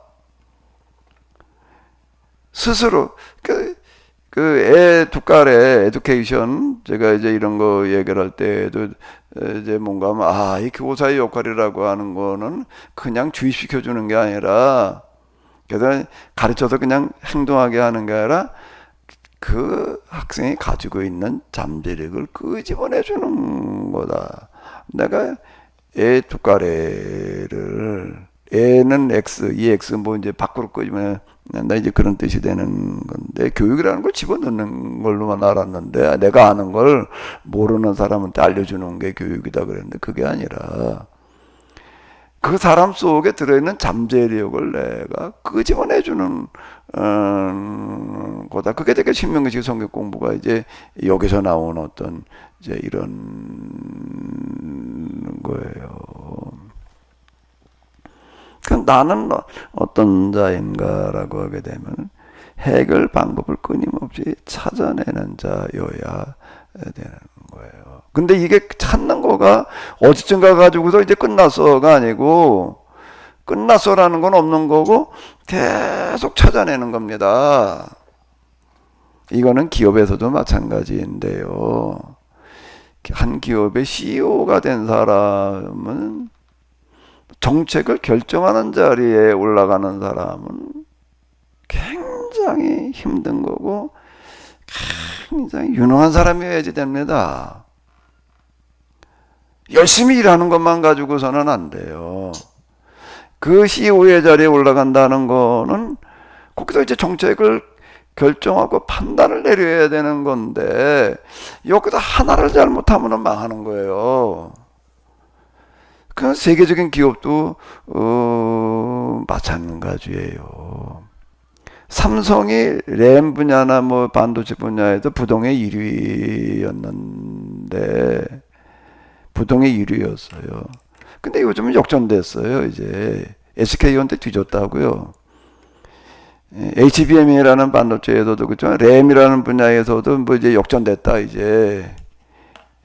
스스로 그 애 두 깔의 에듀케이션, 제가 이제 이런 거 얘기를 할 때도 이제 뭔가 하면, 이 교사의 역할이라고 하는 거는 그냥 주입시켜 주는 게 아니라, 그래서 가르쳐서 그냥 행동하게 하는 게 아니라 그 학생이 가지고 있는 잠재력을 끄집어내 주는 거다. 내가 애 두 깔에를, 애는 X, 이 X 뭐 이제 밖으로 끄집어내, 나 이제 그런 뜻이 되는 건데, 교육이라는 걸 집어넣는 걸로만 알았는데, 내가 아는 걸 모르는 사람한테 알려주는 게 교육이다 그랬는데, 그게 아니라 그 사람 속에 들어있는 잠재력을 내가 끄집어내주는 거다. 그게 되게 신명기식 성경 공부가 이제 여기서 나온 어떤 이제 이런 거예요. 그럼 나는 어떤 자인가라고 하게 되면 해결 방법을 끊임없이 찾아내는 자여야 되는 거예요. 근데 이게 찾는 거가 어디쯤가 가지고서 이제 끝났어가 아니고, 끝났어라는 건 없는 거고 계속 찾아내는 겁니다. 이거는 기업에서도 마찬가지인데요. 한 기업의 CEO가 된 사람은, 정책을 결정하는 자리에 올라가는 사람은 굉장히 힘든 거고, 굉장히 유능한 사람이어야지 됩니다. 열심히 일하는 것만 가지고서는 안 돼요. 그 CEO의 자리에 올라간다는 거는 거기서 이제 정책을 결정하고 판단을 내려야 되는 건데 여기서 하나를 잘못하면 망하는 거예요. 그 세계적인 기업도 마찬가지예요. 삼성이 램 분야나 뭐 반도체 분야에도 부동의 1위였는데 부동의 1위였어요. 근데 요즘은 역전됐어요. 이제 SK한테 뒤졌다고요. HBM이라는 반도체에서도 그렇죠. 램이라는 분야에서도 뭐 이제 역전됐다 이제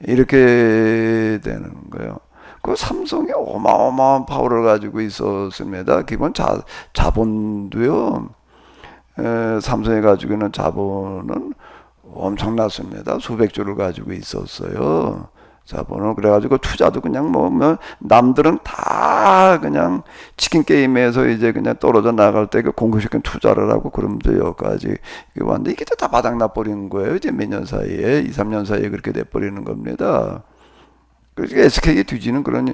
이렇게 되는 거예요. 그 삼성이 어마어마한 파워를 가지고 있었습니다. 기본 자본도요. 삼성이 가지고 있는 자본은 엄청났습니다. 수백 조를 가지고 있었어요. 자본을. 그래가지고 투자도 그냥 뭐 남들은 다 그냥 치킨 게임에서 이제 그냥 떨어져 나갈 때 그 공급시킨 투자를 하고 그러면서 여기까지 왔는데 이게 다 바닥나 버리는 거예요. 이제 몇 년 사이에 2, 3년 사이에 그렇게 돼 버리는 겁니다. 그래서 SK에 뒤지는 그런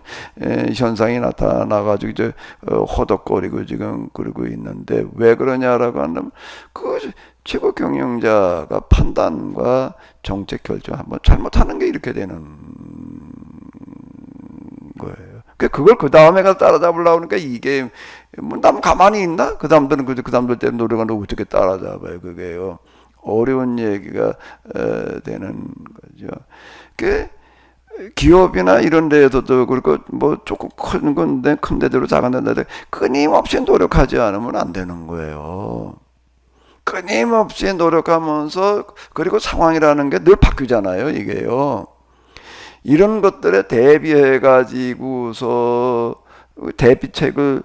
현상이 나타나가지고 이제 허덕거리고 지금 그러고 있는데 왜 그러냐라고 한다면 그 최고 경영자가 판단과 정책 결정 한번 잘못하는 게 이렇게 되는 거예요. 그걸 그 다음에 가서 따라잡으려고 하니까 이게 뭐 남 가만히 있나? 그 사람들 때문에 노력하는데 어떻게 따라잡아요? 그게요. 어려운 얘기가 되는 거죠. 기업이나 이런 데에서도 그렇고 뭐 조금 큰 건데 큰 데대로 작은 데인데 끊임없이 노력하지 않으면 안 되는 거예요. 끊임없이 노력하면서 그리고 상황이라는 게 늘 바뀌잖아요. 이게요. 이런 것들에 대비해 가지고서 대비책을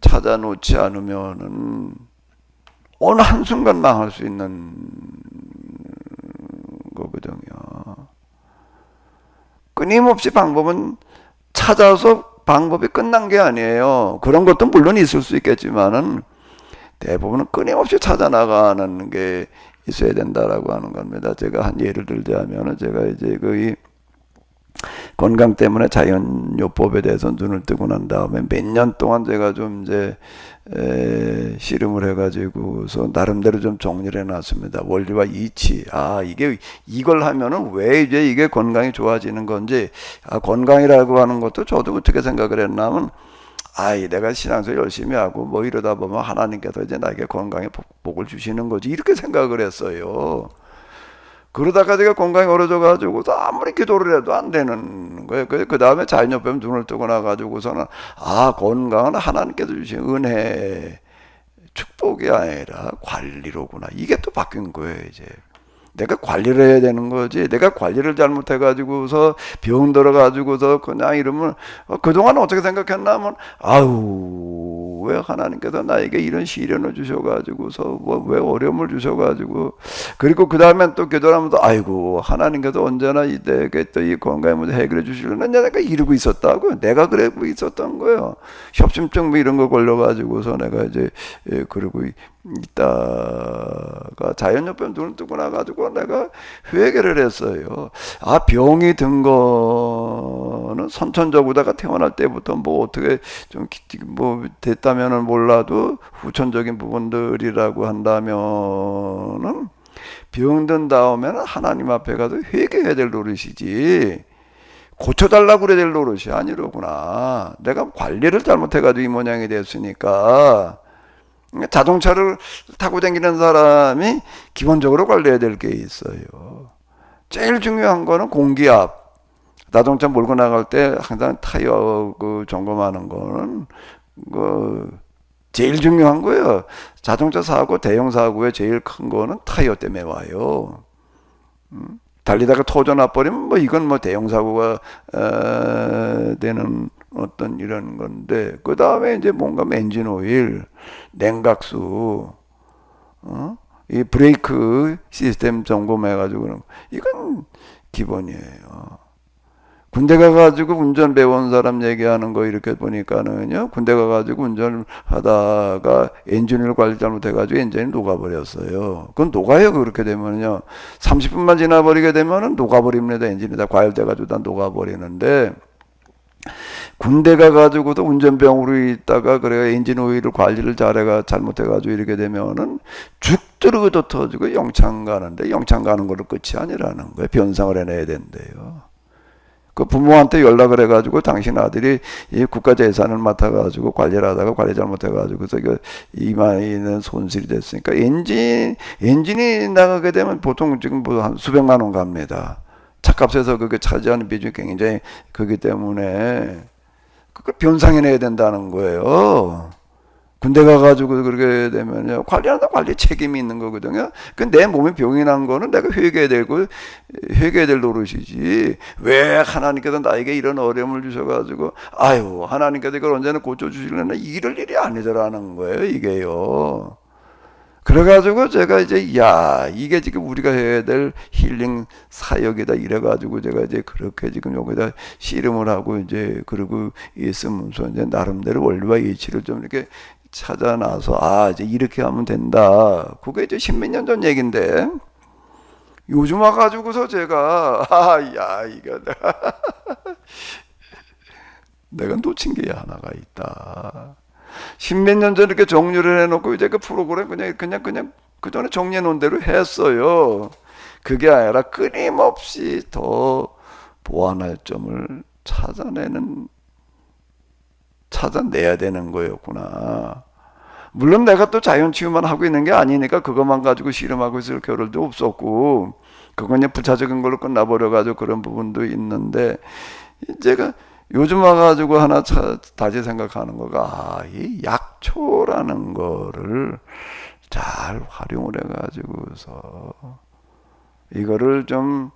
찾아 놓지 않으면은 어느 한순간 망할 수 있는 거거든요. 끊임없이 방법은 찾아서 방법이 끝난 게 아니에요. 그런 것도 물론 있을 수 있겠지만은 대부분은 끊임없이 찾아 나가는 게 있어야 된다라고 하는 겁니다. 제가 한 예를 들자면은 제가 이제 이 건강 때문에 자연요법에 대해서 눈을 뜨고 난 다음에 몇 년 동안 제가 좀 이제 씨름을 해가지고서 나름대로 좀 정리를 해놨습니다. 원리와 이치. 이걸 하면은 왜 이제 이게 건강이 좋아지는 건지, 건강이라고 하는 것도 저도 어떻게 생각을 했냐면, 내가 신앙생활 열심히 하고 뭐 이러다 보면 하나님께서 이제 나에게 건강의 복을 주시는 거지. 이렇게 생각을 했어요. 그러다가 제가 건강이 어려져가지고 아무리 기도를 해도 안 되는 거예요. 그 다음에 자연요법 눈을 뜨고 나가지고서는 건강은 하나님께서 주신 은혜, 축복이 아니라 관리로구나. 이게 또 바뀐 거예요, 이제. 내가 관리를 해야 되는 거지. 내가 관리를 잘못해가지고서 병 들어가지고서 그냥 이러면 그동안 어떻게 생각했냐면 왜 하나님께서 나에게 이런 시련을 주셔가지고서 왜 어려움을 주셔가지고 그리고 그 다음엔 또 기도하면서 하나님께서 언제나 내게 또 이 건강의 문제 해결해 주시려는 내가 이러고 있었다고요. 내가 그러고 있었던 거예요. 협심증 뭐 이런 거 걸려가지고서 내가 이제 그러고 있다가 자연요법 눈을 뜨고 나가지고 내가 회개를 했어요. 병이 든 거는 선천적으로다가 태어날 때부터 뭐 어떻게 좀 뭐 됐다면은 몰라도 후천적인 부분들이라고 한다면은 병든 다음에는 하나님 앞에 가서 회개해야 될 노릇이지 고쳐달라고 그래야 될 노릇이 아니로구나. 내가 관리를 잘못해가지고 이 모양이 됐으니까. 자동차를 타고 다니는 사람이 기본적으로 관리해야 될 게 있어요. 제일 중요한 거는 공기압. 자동차 몰고 나갈 때 항상 타이어 점검하는 거는 제일 중요한 거예요. 자동차 사고, 대형 사고의 제일 큰 거는 타이어 때문에 와요. 달리다가 터져 놔버리면 이건 대형 사고가 되는 어떤 이런 건데 그 다음에 이제 뭔가 엔진 오일, 냉각수, 이 브레이크 시스템 점검해가지고 이건 기본이에요. 군대 가가지고 운전 배운 사람 얘기하는 거 이렇게 보니까는요, 군대 가가지고 운전을 하다가 엔진오일 관리 잘못해가지고 엔진이 녹아버렸어요. 그건 녹아요. 그렇게 되면요, 30분만 지나버리게 되면은 녹아버립니다. 엔진이 다 과열돼가지고 다 녹아버리는데, 군대 가가지고도 운전병으로 있다가 그래 엔진 오일을 관리를 잘못해가지고 이렇게 되면은 죽들어도 터지고 영창 가는데, 영창 가는 걸로 끝이 아니라는 거예요. 변상을 해내야 된대요. 그 부모한테 연락을 해가지고 당신 아들이 이 국가 재산을 맡아가지고 관리를 하다가 관리 잘못해가지고 그래서 이마에는 손실이 됐으니까 엔진이 나가게 되면 보통 지금 뭐 한 수백만 원 갑니다. 차값에서 그게 차지하는 비중이 굉장히 크기 때문에 그걸 변상해내야 된다는 거예요. 군대 가가지고 그렇게 되면요, 관리하다 관리 책임이 있는 거거든요. 그 내 몸에 병이 난 거는 내가 회개해야 될 노릇이지. 왜 하나님께서 나에게 이런 어려움을 주셔가지고, 아유, 하나님께서 이걸 언제나 고쳐주시려나 이럴 일이 아니더라는 거예요, 이게요. 그래가지고 제가 이제, 야, 이게 지금 우리가 해야 될 힐링 사역이다. 이래가지고 제가 이제 그렇게 지금 여기다 씨름을 하고 이제 그러고 있으면서 이제 나름대로 원리와 이치를 좀 이렇게 찾아놔서, 아, 이제 이렇게 하면 된다. 그게 이제 십몇 년 전 얘긴데, 요즘 와가지고서 제가, 야, 이거 내가 놓친 게 하나가 있다. 십몇 년 전에 이렇게 정리를 해놓고 이제 그 프로그램 그냥 그 전에 정리해 놓은 대로 했어요. 그게 아니라 끊임없이 더 보완할 점을 찾아내야 되는 거였구나. 물론 내가 또 자연치유만 하고 있는 게 아니니까 그것만 가지고 씨름하고 있을 겨를도 없었고, 그건 그냥 부차적인 걸로 끝나버려가지고 그런 부분도 있는데, 제가 요즘 와가지고 하나 다시 생각하는 거가, 이 약초라는 거를 잘 활용을 해가지고서 이거를 좀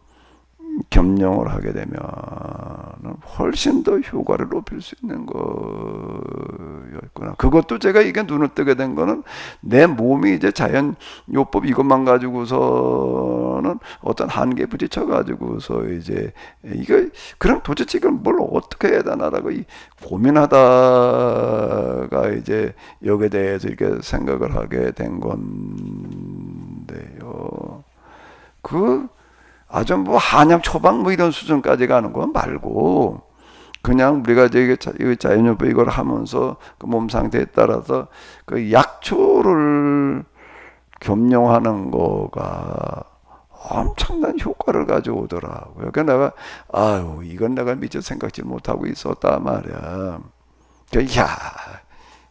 겸용을 하게 되면 훨씬 더 효과를 높일 수 있는 거였구나. 그것도 제가 이게 눈을 뜨게 된 거는 내 몸이 이제 자연요법 이것만 가지고서는 어떤 한계에 부딪혀 가지고서 이제 이거 그럼 도대체 이걸 뭘 어떻게 해야 되나라고 고민하다가 이제 여기에 대해서 이렇게 생각을 하게 된 건데요. 아주 뭐 한약 처방 뭐 이런 수준까지 가는 거 말고 그냥 우리가 이제 자연요법 이걸 하면서 그 몸 상태에 따라서 그 약초를 겸용하는 거가 엄청난 효과를 가져오더라고요. 그러니까 내가 이건 내가 미처 생각지 못하고 있었다 말이야. 야,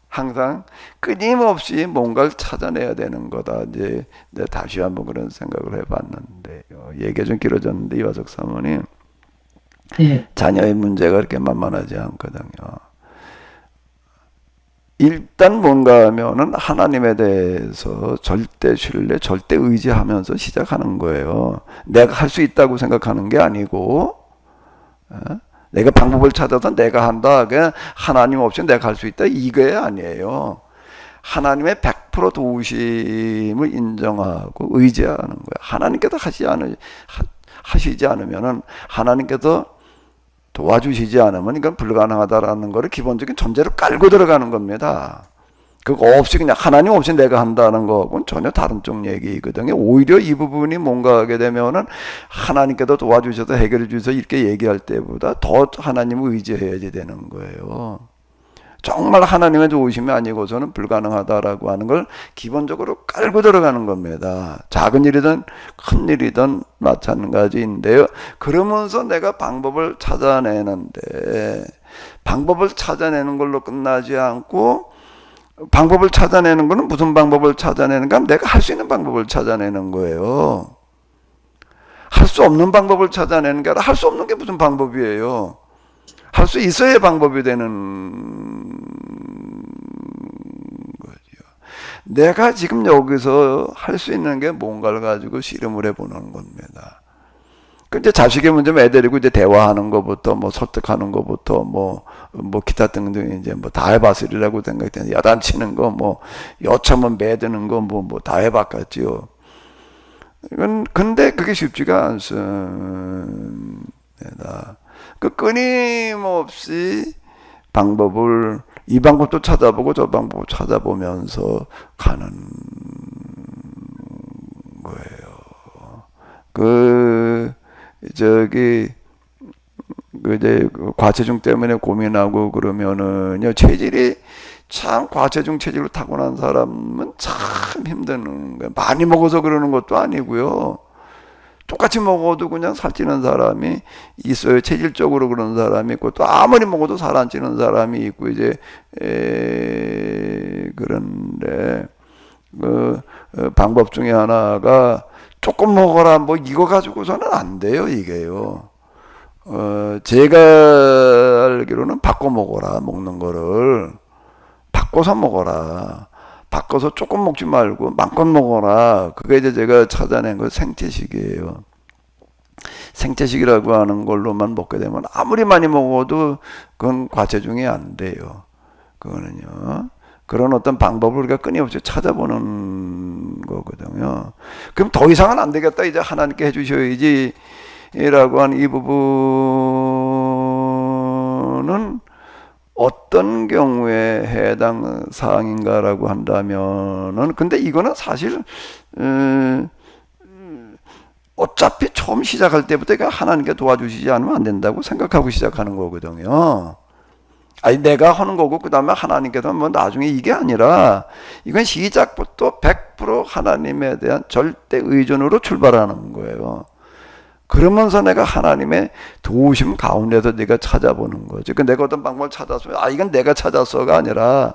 항상 끊임없이 뭔가를 찾아내야 되는 거다. 이제 내가 다시 한번 그런 생각을 해봤는데요. 얘기가 좀 길어졌는데 이화석 사모님, 네. 자녀의 문제가 그렇게 만만하지 않거든요. 일단 뭔가 하면은 하나님에 대해서 절대 신뢰, 절대 의지하면서 시작하는 거예요. 내가 할 수 있다고 생각하는 게 아니고, 내가 방법을 찾아서 내가 한다. 그냥 하나님 없이 내가 할 수 있다. 이게 아니에요. 하나님의 100% 도우심을 인정하고 의지하는 거예요. 하나님께서 하시지 않으면은, 하나님께서 도와주시지 않으면 이건 불가능하다라는 거를 기본적인 전제로 깔고 들어가는 겁니다. 그거 없이 그냥 하나님 없이 내가 한다는 거하고는 전혀 다른 쪽 얘기거든요. 오히려 이 부분이 뭔가 하게 되면은 하나님께서 도와주셔서 해결해 주셔서 이렇게 얘기할 때보다 더 하나님을 의지해야지 되는 거예요. 정말 하나님의 도우심이 아니고서는 불가능하다라고 하는 걸 기본적으로 깔고 들어가는 겁니다. 작은 일이든 큰 일이든 마찬가지인데요. 그러면서 내가 방법을 찾아내는데, 방법을 찾아내는 걸로 끝나지 않고, 방법을 찾아내는 거는 무슨 방법을 찾아내는가? 내가 할 수 있는 방법을 찾아내는 거예요. 할 수 없는 방법을 찾아내는 게 아니라 할 수 없는 게 무슨 방법이에요. 할 수 있어야 방법이 되는 거죠. 내가 지금 여기서 할 수 있는 게 뭔가를 가지고 씨름을 해보는 겁니다. 근데 자식의 문제면 애 데리고 이제 대화하는 것부터 뭐 설득하는 것부터 뭐 기타 등등 이제 뭐 다 해봤으리라고 생각되는 야단치는 거 뭐 여차면 매드는 거 뭐 다 해봤겠지요. 근데 그게 쉽지가 않습니다. 그 끊임없이 방법을 이 방법도 찾아보고 저 방법을 찾아보면서 가는 거예요. 이제 과체중 때문에 고민하고 그러면은요, 체질이 참 과체중 체질로 타고난 사람은 참 힘드는 거예요. 많이 먹어서 그러는 것도 아니고요. 똑같이 먹어도 그냥 살찌는 사람이 있어요. 체질적으로 그런 사람이 있고, 또 아무리 먹어도 살 안 찌는 사람이 있고, 이제 그런데 방법 중에 하나가 조금 먹어라 뭐 이거 가지고서는 안 돼요. 이게요. 제가 알기로는 바꿔 먹어라. 먹는 거를 바꿔서 먹어라. 바꿔서 조금 먹지 말고 마음껏 먹어라. 그게 이제 제가 찾아낸 거 생채식이에요. 생채식이라고 하는 걸로만 먹게 되면 아무리 많이 먹어도 그건 과체중이 안 돼요. 그거는요. 그런 어떤 방법을 우리가 끊임없이 찾아보는 거거든요. 그럼 더 이상은 안 되겠다. 이제 하나님께 해주셔야지. 라고 한 이 부분은 어떤 경우에 해당 사항인가라고 한다면은, 근데 이거는 사실 어차피 처음 시작할 때부터 하나님께 도와주시지 않으면 안 된다고 생각하고 시작하는 거거든요. 아니 내가 하는 거고 그 다음에 하나님께서 뭐 나중에 이게 아니라, 이건 시작부터 100% 하나님에 대한 절대 의존으로 출발하는 거예요. 그러면서 내가 하나님의 도우심 가운데서 내가 찾아보는 거죠. 그 내가 어떤 방법을 찾았으면, 이건 내가 찾았어가 아니라,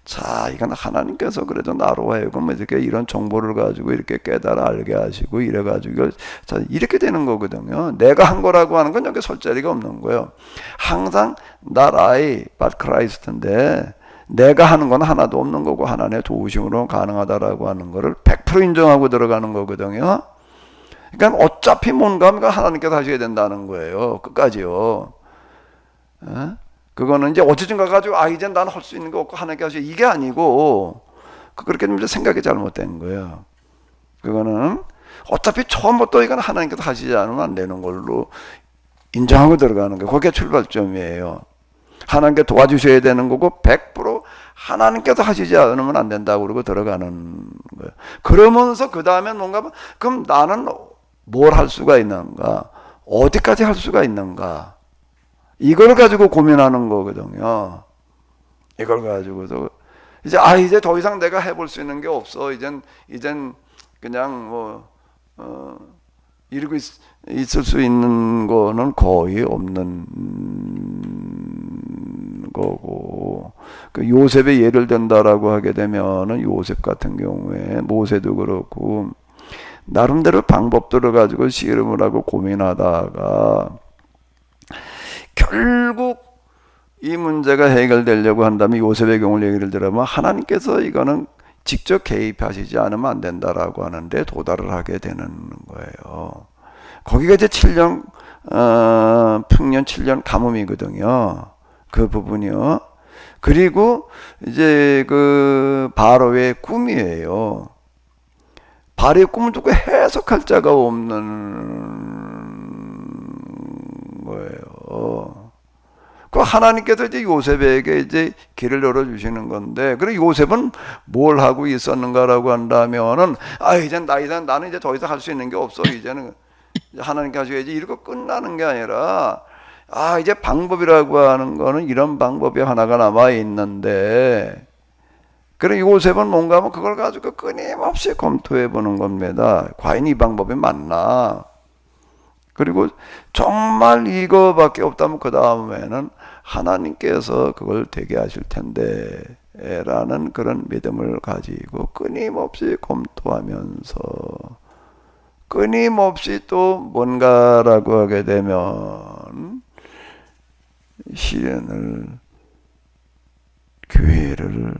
자, 이건 하나님께서 그래도 나로 하여금 이렇게 이런 정보를 가지고 이렇게 깨달아 알게 하시고 이래가지고, 자, 이렇게 되는 거거든요. 내가 한 거라고 하는 건 여기 설 자리가 없는 거예요. 항상 not I but Christ인데, 내가 하는 건 하나도 없는 거고 하나님의 도우심으로 가능하다라고 하는 거를 100% 인정하고 들어가는 거거든요. 그러니까 어차피 뭔가 하나님께서 하셔야 된다는 거예요. 끝까지요. 그거는 이제 어찌든 가가지고 이제 난 할 수 있는 거 없고 하나님께 하셔야, 이게 아니고, 그렇게 되면 생각이 잘못된 거예요. 그거는 어차피 처음부터 이건 하나님께서 하시지 않으면 안 되는 걸로 인정하고 들어가는 거예요. 그게 출발점이에요. 하나님께 도와주셔야 되는 거고 100% 하나님께서 하시지 않으면 안 된다고 그러고 들어가는 거예요. 그러면서 그 다음에 뭔가, 그럼 나는 뭘 할 수가 있는가? 어디까지 할 수가 있는가? 이걸 가지고 고민하는 거거든요. 이걸 가지고서 이제 더 이상 내가 해볼 수 있는 게 없어. 이젠 그냥 이러고 있을 수 있는 거는 거의 없는 거고. 그 요셉의 예를 든다라고 하게 되면은, 요셉 같은 경우에 모세도 그렇고 나름대로 방법들을 가지고 씨름을 하고 고민하다가 결국 이 문제가 해결되려고 한다면, 요셉의 경우를 얘기를 들어보면 하나님께서 이거는 직접 개입하시지 않으면 안 된다라고 하는데 도달을 하게 되는 거예요. 거기가 이제 7년 풍년 7년 가뭄이거든요. 그 부분이요. 그리고 이제 그 바로의 꿈이에요. 바로의 꿈을 두고 해석할 자가 없는 거예요. 그 하나님께서 이제 요셉에게 이제 길을 열어주시는 건데, 그래 요셉은 뭘 하고 있었는가라고 한다면은, 나는 이제 더 이상 할 수 있는 게 없어. 이제는 하나님께 하셔야지. 이러고 끝나는 게 아니라, 이제 방법이라고 하는 거는 이런 방법이 하나가 남아 있는데, 그래 요셉은 뭔가 하면 그걸 가지고 끊임없이 검토해 보는 겁니다. 과연 이 방법이 맞나? 그리고 정말 이거밖에 없다면 그 다음에는 하나님께서 그걸 되게 하실 텐데 라는 그런 믿음을 가지고 끊임없이 검토하면서, 끊임없이 또 뭔가라고 하게 되면 시련을, 교회를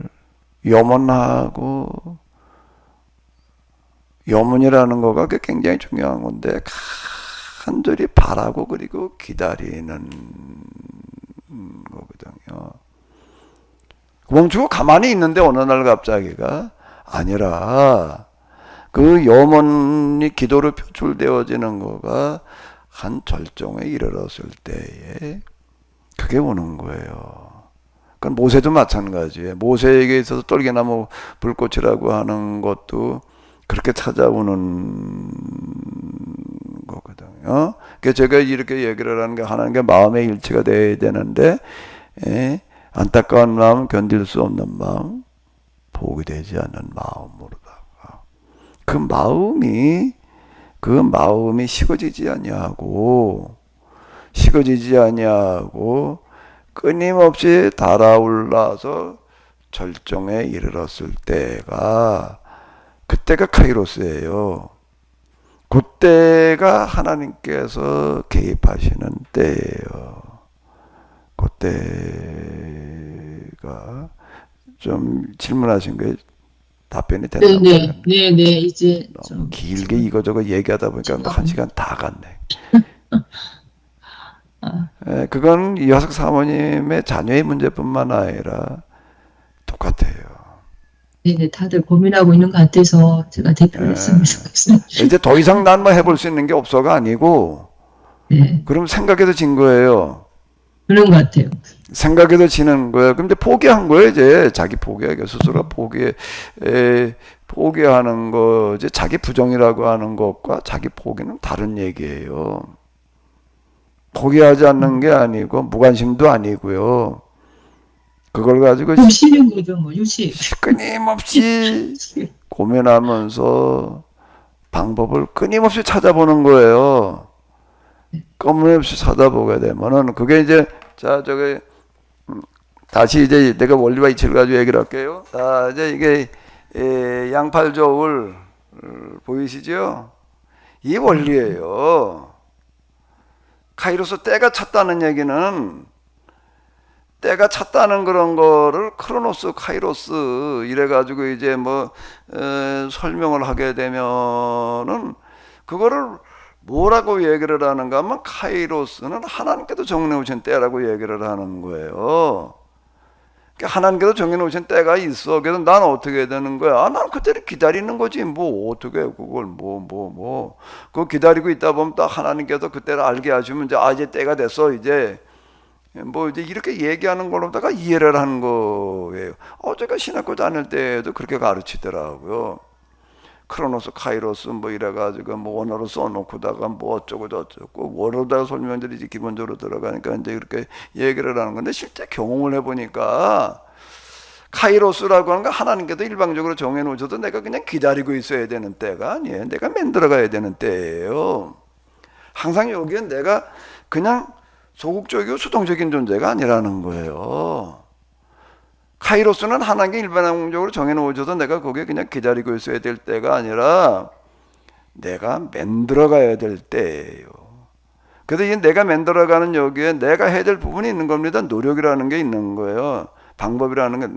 염원하고, 염원이라는 거가 굉장히 중요한 건데 간절히 바라고 그리고 기다리는 거거든요. 멈추고 가만히 있는데 어느 날 갑자기가 아니라, 그 염원이 기도로 표출되어지는 거가 한 절정에 이르렀을 때에 그게 오는 거예요. 그건 모세도 마찬가지예요. 모세에게 있어서 떨기나무 불꽃이라고 하는 것도 그렇게 찾아오는 거거든요. 그러니까 제가 이렇게 얘기를 하는 게 하나님께 마음의 일치가 돼야 되는데, 안타까운 마음, 견딜 수 없는 마음, 포기되지 않는 마음으로다가 그 마음이 식어지지 아니하고 끊임없이 달아올라서 절정에 이르렀을 때가 그때가 카이로스예요. 그때가 하나님께서 개입하시는 때예요. 그때가 좀 질문하신 게 답변이 됐나 모르겠네. 네네 이제 너무 길게 이거저거 얘기하다 보니까 뭐 한 시간 다 갔네. 그건 이화석 사모님의 자녀의 문제뿐만 아니라 똑같아요. 네네 다들 고민하고 있는 것 같아서 제가 대표를 했으면 좋겠어요. 이제 더 이상 난 뭐 해볼 수 있는 게 없어가 아니고, 네 그럼 생각해서 진 거예요. 그런 것 같아요. 생각해서 지는 거예요. 근데 포기한 거예요, 이제. 자기 포기하게. 스스로 포기하는 거, 이제 자기 부정이라고 하는 것과 자기 포기는 다른 얘기예요. 포기하지 않는 게 아니고, 무관심도 아니고요. 그걸 가지고 유시는 거죠, 뭐 유시. 끊임없이 고민하면서 방법을 끊임없이 찾아보는 거예요. 끊임없이 찾아보게 되면은 그게 이제 다시 이제 내가 원리와 이치를 가지고 얘기를 할게요. 자, 이제 이게 양팔저울 보이시죠? 이 원리예요. 카이로스 때가 찼다는 얘기는 때가 찼다는 그런 거를 크로노스, 카이로스 이래가지고 이제 뭐 설명을 하게 되면은 그거를 뭐라고 얘기를 하는가 하면 카이로스는 하나님께서 정해놓으신 때라고 얘기를 하는 거예요. 그러니까 하나님께서 정해놓으신 때가 있어. 그래서 난 어떻게 해야 되는 거야? 난 그때를 기다리는 거지. 뭐 어떻게 해, 그걸 그거 기다리고 있다 보면 또 하나님께서 그때를 알게 하시면 이제 때가 됐어 이제. 이제 이렇게 얘기하는 걸로다가 이해를 하는 거예요. 제가 신학교 다닐 때도 그렇게 가르치더라고요. 크로노스, 카이로스 이래가지고 원어로 써놓고다가 어쩌고 저쩌고 원어로다가 설명들이 이제 기본적으로 들어가니까 이제 그렇게 얘기를 하는 건데 실제 경험을 해보니까 카이로스라고 하는 거 하나님께서 일방적으로 정해놓으셔도 내가 그냥 기다리고 있어야 되는 때가 아니에요. 내가 만들어가야 되는 때예요. 항상 여기엔 내가 그냥 소극적이고 수동적인 존재가 아니라는 거예요. 카이로스는 하나님께 일반적으로 정해놓으셔서 내가 거기에 그냥 기다리고 있어야 될 때가 아니라 내가 만들어가야 될 때예요. 그래서 이 내가 만들어가는 여기에 내가 해야 될 부분이 있는 겁니다. 노력이라는 게 있는 거예요. 방법이라는 게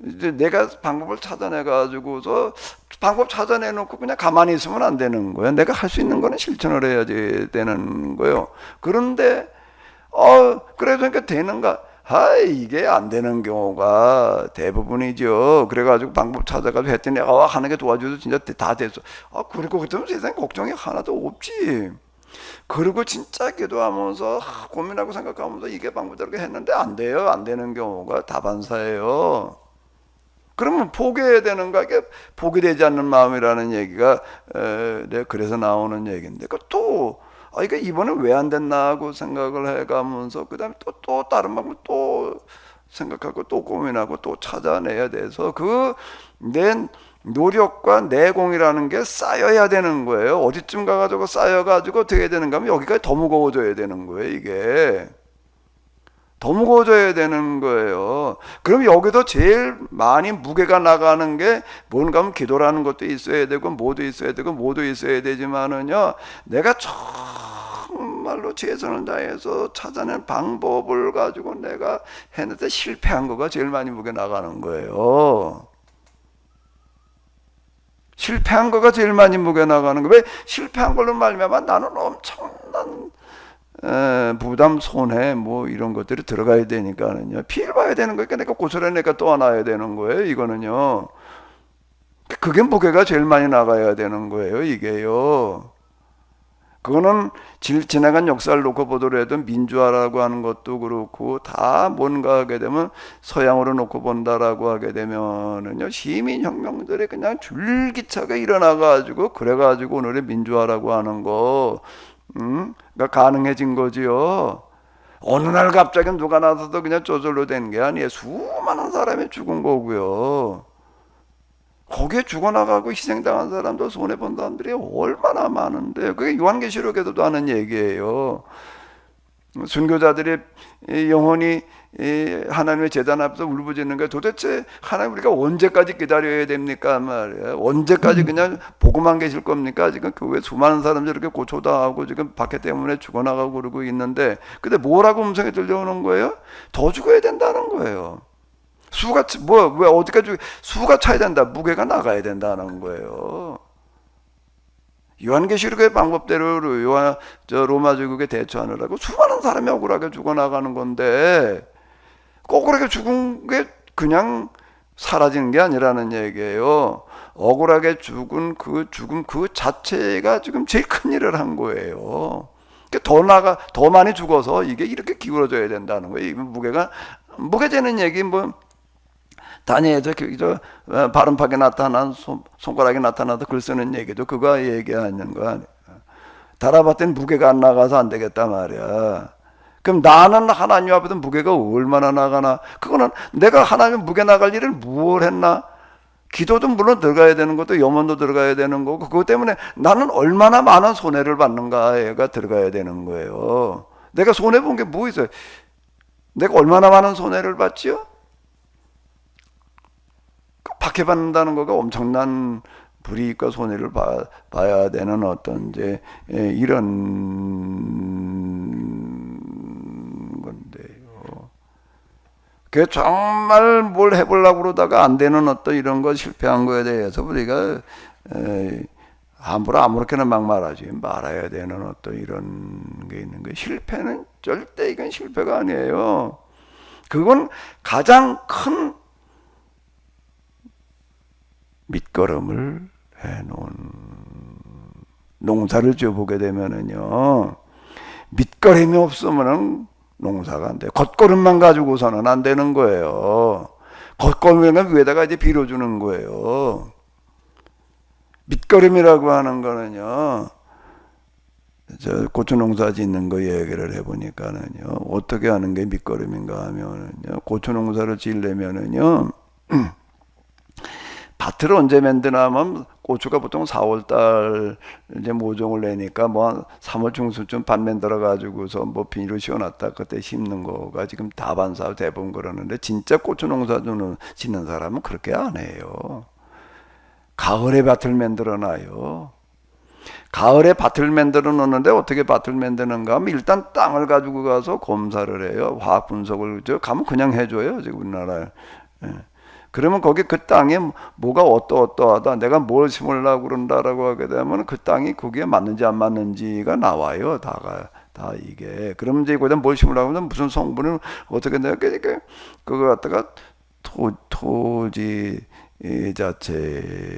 이제 내가 방법을 찾아내가지고서 방법 찾아내놓고 그냥 가만히 있으면 안 되는 거예요. 내가 할 수 있는 거는 실천을 해야지 되는 거예요. 그런데 그래도 그러니까 되는가? 이게 안 되는 경우가 대부분이죠. 그래가지고 방법 찾아가지고 했더니 하는 게 도와줘도 진짜 다 됐어. 그리고 그때는 세상에 걱정이 하나도 없지. 그리고 진짜 기도하면서 고민하고 생각하면서 이게 방법대로 했는데 안 돼요. 안 되는 경우가 다반사예요. 그러면 포기해야 되는가? 이게 포기되지 않는 마음이라는 얘기가 그래서 나오는 얘기인데 또 이게 이번에 왜 안 됐나 하고 생각을 해가면서 그 다음에 또 다른 방법 또 생각하고 또 고민하고 또 찾아내야 돼서 내 노력과 내공이라는 게 쌓여야 되는 거예요. 어디쯤 가가지고 쌓여가지고 어떻게 해야 되는가 하면 여기까지 더 무거워져야 되는 거예요. 이게 더 무거워져야 되는 거예요. 그럼 여기서 제일 많이 무게가 나가는 게 뭔가 하면 기도라는 것도 있어야 되고 모두 있어야 되고 모두 있어야 되지만은요, 내가 정말로 최선을 다해서 찾아낸 방법을 가지고 내가 했는데 실패한 거가 제일 많이 무게 나가는 거예요. 실패한 거가 제일 많이 무게 나가는 거예요. 왜? 실패한 걸로 말미암아 나는 엄청난 부담, 손해 이런 것들이 들어가야 되니까는요, 피해를 봐야 되는 거니까 내가 고스란히 떠안아야 되는 거예요. 이거는요, 그게 무게가 제일 많이 나가야 되는 거예요. 이게요. 그거는 지나간 역사를 놓고 보더라도 민주화라고 하는 것도 그렇고 다 뭔가 하게 되면 서양으로 놓고 본다라고 하게 되면은요 시민혁명들이 그냥 줄기차게 일어나가지고 그래가지고 오늘의 민주화라고 하는 거 가 가능해진 거지요. 어느 날 갑자기 누가 나서도 그냥 저절로 된 게 아니에요. 수많은 사람이 죽은 거고요. 거기에 죽어나가고 희생당한 사람도 손해본 사람들이 얼마나 많은데 그게 요한계시록에서도 하는 얘기예요. 순교자들이 영혼이 하나님의 제단 앞에서 울부짖는 게 도대체 하나님 우리가 언제까지 기다려야 됩니까 말이에요. 언제까지 그냥 보고만 계실 겁니까? 지금 교회 수많은 사람들이 이렇게 고초당하고 지금 박해 때문에 죽어나가고 그러고 있는데 근데 뭐라고 음성이 들려오는 거예요? 더 죽어야 된다는 거예요. 수가 왜 어디까지 수가 차야 된다. 무게가 나가야 된다는 거예요. 요한계시록의 방법대로 로마 제국에 대처하느라고 수많은 사람이 억울하게 죽어나가는 건데 억울하게 죽은 게 그냥 사라지는 게 아니라는 얘기예요. 억울하게 죽은 그 죽음 그 자체가 지금 제일 큰 일을 한 거예요. 더 많이 죽어서 이게 이렇게 기울어져야 된다는 거예요. 무게 되는 얘기 다니엘서 발음팍에 나타난 손가락에 나타나도 글 쓰는 얘기도 그거 얘기하는 거 아니야. 달아봤더니 무게가 안 나가서 안 되겠다 말이야. 그럼 나는 하나님 앞에서 무게가 얼마나 나가나? 그거는 내가 하나님 무게 나갈 일을 뭘 했나? 기도도 물론 들어가야 되는 것도 염원도 들어가야 되는 거고 그것 때문에 나는 얼마나 많은 손해를 받는가가 들어가야 되는 거예요. 내가 손해 본 게 뭐 있어요? 내가 얼마나 많은 손해를 받지요? 박해받는다는 거가 엄청난 불이익과 손해를 봐야 되는 어떤 이제 이런 건데요. 그 정말 뭘 해보려고 그러다가 안 되는 어떤 이런 거 실패한 거에 대해서 우리가 함부로 아무렇게나 막 말하지 말아야 되는 어떤 이런 게 있는 거예요. 실패는 절대 이건 실패가 아니에요. 그건 가장 큰 밑거름을 해놓은 농사를 지어보게 되면은요 밑거름이 없으면은 농사가 안 돼. 겉거름만 가지고서는 안 되는 거예요. 겉거름은 위에다가 이제 빌어주는 거예요. 밑거름이라고 하는 거는요 저 고추 농사 짓는 거 얘기를 해보니까는요 어떻게 하는 게 밑거름인가 하면은요 고추 농사를 지으려면은요 밭을 언제 만드나 하면 고추가 보통 4월달 이제 모종을 내니까 뭐 3월 중순쯤 밭 만들어 가지고서 뭐 비닐을 씌워놨다 그때 심는 거가 지금 다반사 대부분 그러는데 진짜 고추 농사 짓는 사람은 그렇게 안 해요. 가을에 밭을 만들어 놔요. 가을에 밭을 만들어 놓는데 어떻게 밭을 만드는가 하면 일단 땅을 가지고 가서 검사를 해요. 화학 분석을 가면 그냥 해줘요. 지금 우리나라에. 그러면 거기 그 땅에 뭐가 어떠하다 내가 뭘 심으려고 그런다라고 하게 되면 그 땅이 거기에 맞는지 안 맞는지가 나와요. 다 이게. 그러면 이제 거기다 뭘 심으려고 하면 무슨 성분을 어떻게 내가 그거 갖다가 토지 자체를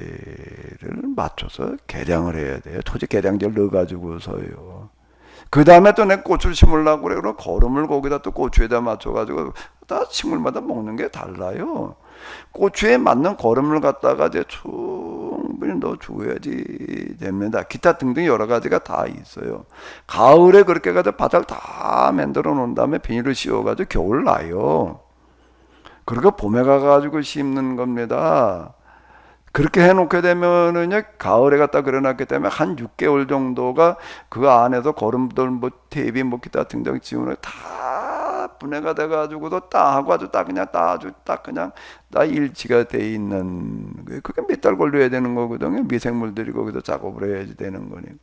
맞춰서 개량을 해야 돼요. 토지 개량제를 넣어가지고서요. 그 다음에 또 내가 고추를 심으려고 그래. 그럼 거름을 거기다 또 고추에다 맞춰가지고 다 식물마다 먹는 게 달라요. 고추에 맞는 거름을 갖다가 이제 충분히 넣어줘야지 됩니다. 기타 등등 여러 가지가 다 있어요. 가을에 그렇게 가지고 밭을 다 만들어 놓은 다음에 비닐을 씌워가지고 겨울 나요. 그리고 봄에 가가지고 심는 겁니다. 그렇게 해놓게 되면은요, 가을에 갖다 그려놨기 때문에 한 6개월 정도가 그 안에서 거름들, 뭐, 대비, 뭐, 기타 등등 지우는 다 분해가 돼가지고도 따하고 아주 딱 그냥 다 일치가 돼 있는, 그게 몇 달 걸려야 되는 거거든요. 미생물들이 거기서 작업을 해야지 되는 거니까.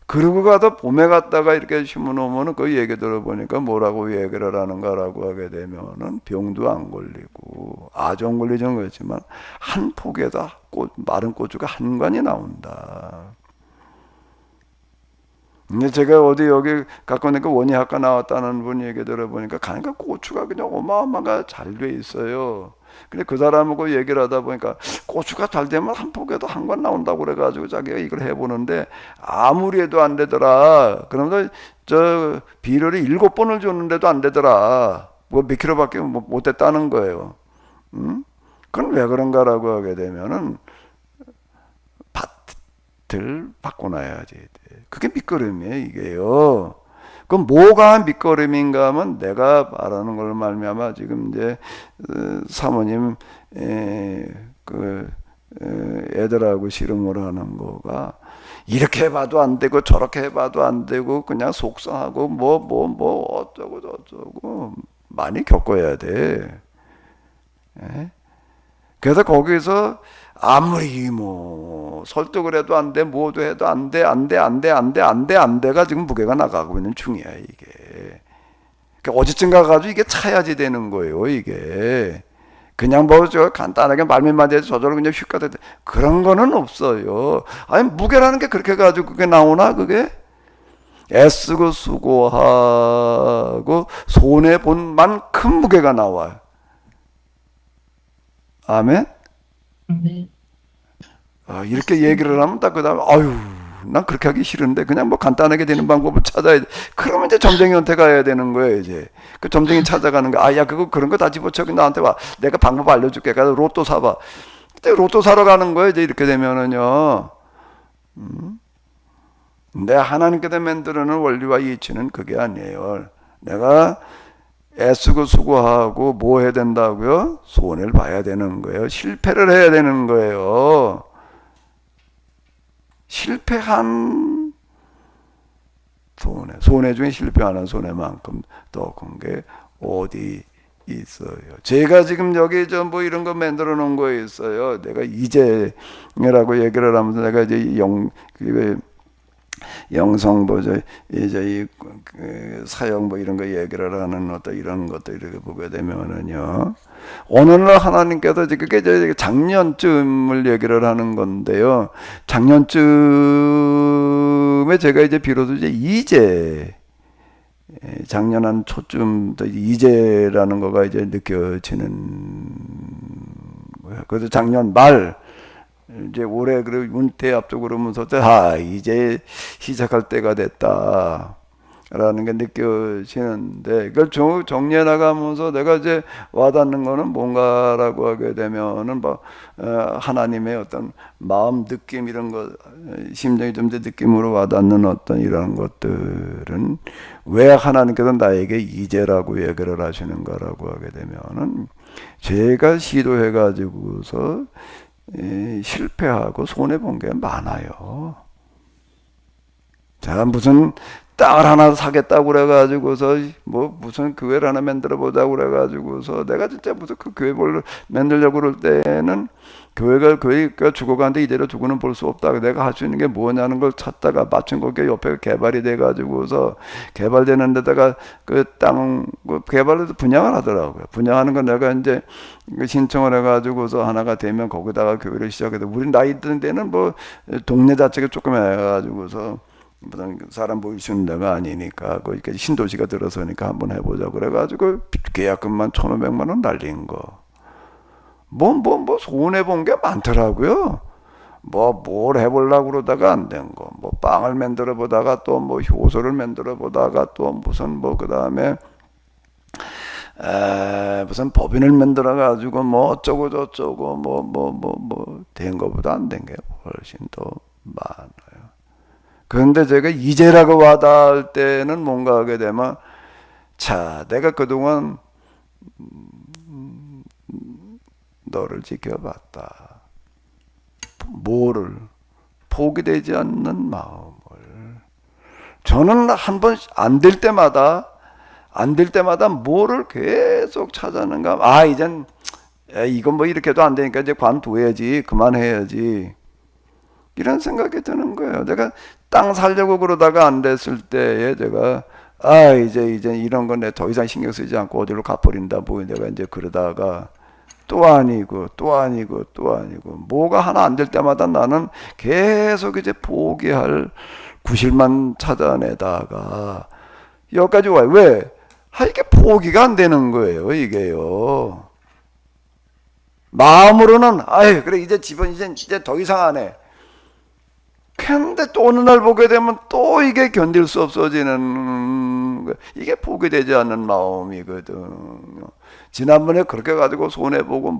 그러고 가서 봄에 갔다가 이렇게 심어놓으면 그 얘기 들어보니까 뭐라고 얘기를 하는가라고 하게 되면은 병도 안 걸리고 아주 안 걸리지는 그렇지만 한 폭에다 마른 고추가 한 관이 나온다. 근데 제가 어디 여기 갖고 있는 그 원예학과 나왔다는 분 얘기 들어보니까 가니까 고추가 그냥 어마어마하게 잘 돼 있어요. 근데 그 사람하고 얘기를 하다 보니까 고추가 잘 되면 한 포기에도 한 관 나온다고 그래가지고 자기가 이걸 해보는데 아무리 해도 안 되더라. 그러면서 저 비료를 7번을 줬는데도 안 되더라. 뭐 몇 킬로밖에 못 됐다는 거예요. 그건 왜 그런가라고 하게 되면은 밭을 바꿔놔야지. 그게 밑거름이에요, 이게요. 그럼 뭐가 밑거름인가 하면 내가 말하는 걸 말미암아 지금 이제 사모님 애들하고 씨름을 하는 거가 이렇게 해봐도 안 되고 저렇게 해봐도 안 되고 그냥 속상하고 뭐 어쩌고 저쩌고 많이 겪어야 돼. 예? 그래서 거기서 아무리 뭐 설득을 해도 안 돼, 뭐도 해도 안 돼가 지금 무게가 나가고 있는 중이야 이게. 그러니까 어디쯤가 가지고 이게 차야지 되는 거예요 이게. 그냥 뭐 저 간단하게 말미만 해서 저절로 그냥 휙 가다 그런 거는 없어요. 아니 무게라는 게 그렇게 가지고 그게 나오나 그게? 애쓰고 수고하고 손해 본 만큼 무게가 나와요. 아멘. 네. 이렇게 얘기를 하면 딱 그다음에 아유 난 그렇게 하기 싫은데 그냥 뭐 간단하게 되는 방법을 찾아야 돼. 그러면 이제 점쟁이한테 가야 되는 거예요 이제. 그 점쟁이 찾아가는 거. 야 그거 그런 거 다 집어쳐 나한테 와. 내가 방법 알려줄게. 가서 로또 사봐. 그때 로또 사러 가는 거예요 이제 이렇게 되면은요. 내 하나님께서 만들어놓은 원리와 이치는 그게 아니에요. 내가 애쓰고 수고하고 뭐 해야 된다고요? 손해를 봐야 되는 거예요. 실패를 해야 되는 거예요. 실패한 손해 중에 실패하는 손해만큼 더 큰 게 어디 있어요. 제가 지금 여기 뭐 이런 거 만들어 놓은 거 있어요. 내가 이제라고 얘기를 하면서 내가 이제 영성 이제 사형 이런 거 얘기를 하는 어떤 이런 것들 이렇게 보게 되면은요. 오늘날 하나님께서 그게 이제 작년쯤을 얘기를 하는 건데요. 작년쯤에 제가 이제 비로소 이제 작년 한 초쯤 이제라는 거가 이제 느껴지는 거예요. 그래서 작년 말 이제 올해 그 운태 앞두고 그러면서 이제 시작할 때가 됐다라는 게 느껴지는데 그걸 정리해 나가면서 내가 이제 와닿는 거는 뭔가라고 하게 되면은 하나님의 어떤 마음 느낌 이런 거 심정이 좀 더 느낌으로 와닿는 어떤 이런 것들은 왜 하나님께서 나에게 이제라고 얘기를 하시는가라고 하게 되면은 제가 시도해 가지고서 실패하고 손해본 게 많아요. 자, 무슨 땅을 하나 사겠다고 그래가지고서, 무슨 교회를 하나 만들어 보자고 그래가지고서, 내가 진짜 무슨 그 교회를 만들려고 그럴 때는, 교회가 죽어가는데 이대로 두고는 볼 수 없다. 내가 할 수 있는 게 뭐냐는 걸 찾다가 마침 거기에 옆에 개발이 돼가지고서, 개발되는 데다가 그 땅, 개발해서 분양을 하더라고요. 분양하는 건 내가 이제 신청을 해가지고서 하나가 되면 거기다가 교회를 시작해서, 우리 나이 든 데는 동네 자체가 조금 해가지고서, 무슨 사람 보일 수 있는 데가 아니니까 거기까지 신도시가 들어서니까 한번 해보자 그래가지고 계약금만 1,500만 원 날린 거. 손해 본 게 많더라고요. 뭘 해보려고 그러다가 안 된 거. 빵을 만들어 보다가 또 효소를 만들어 보다가 또 무슨 그 다음에 무슨 법인을 만들어 가지고 어쩌고 저쩌고 된 거보다 안 된 게 훨씬 더 많아요. 그런데 제가 이제라고 와닿을 때는 뭔가 하게 되면 내가 그동안 너를 지켜봤다. 뭐를 포기되지 않는 마음을 저는 한 번 안 될 때마다 뭐를 계속 찾아는가. 이젠 이건 이렇게 해도 안 되니까 이제 관둬야지, 그만해야지. 이런 생각이 드는 거예요. 내가 땅 살려고 그러다가 안 됐을 때에 제가 이제 이런 건 내 더 이상 신경 쓰지 않고 어디로 가버린다. 내가 이제 그러다가 또 아니고 뭐가 하나 안 될 때마다 나는 계속 이제 포기할 구실만 찾아내다가 여기까지 와요. 왜? 이게 포기가 안 되는 거예요. 이게요. 마음으로는 아유 그래 이제 집은 이제 더 이상 안 해. 근데 또 어느 날 보게 되면 또 이게 견딜 수 없어지는 이게 포기되지 않는 마음이거든. 지난번에 그렇게 가지고 손해보고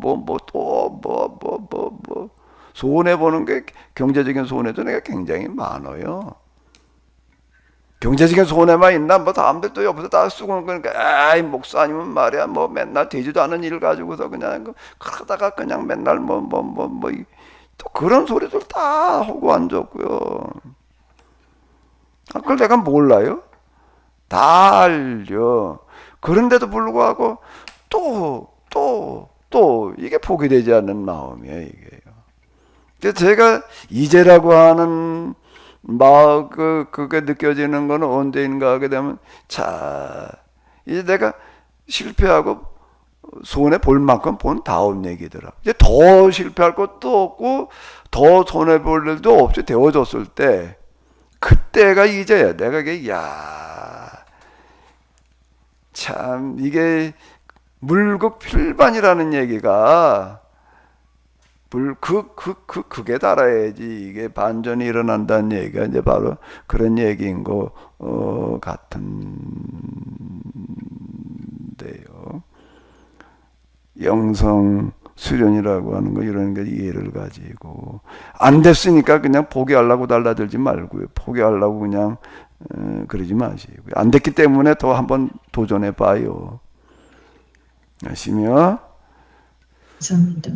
손해보는 게 경제적인 손해도 내가 굉장히 많아요. 경제적인 손해만 있나 뭐 다음들 또 옆에서 다 쓰고 그러니까 아이 목사님은 말이야 뭐 맨날 되지도 않은 일 가지고서 그냥 그러다가 그냥 맨날 또 그런 소리들 다 하고 앉았고요. 그걸 내가 몰라요? 다 알려. 그런데도 불구하고 또 이게 포기되지 않는 마음이에요, 이게요. 그래서 제가 이제라고 하는 그게 느껴지는 거는 언제인가 하게 되면, 자, 이제 내가 실패하고 손해 볼 만큼 본 다음 얘기더라. 이제 더 실패할 것도 없고, 더 손해 볼 일도 없이 되어졌을 때, 그때가 이제야. 내가 이게, 참, 이게 물급필반이라는 얘기가, 그게 달아야지 이게 반전이 일어난다는 얘기가 이제 바로 그런 얘기인 거 같은데요. 영성 수련이라고 하는 거 이런 게 이해를 가지고 안 됐으니까 그냥 포기하려고 달라들지 말고요. 포기하려고 그냥 그러지 마시고 안 됐기 때문에 더 한번 도전해 봐요. 아시며? 감사합니다.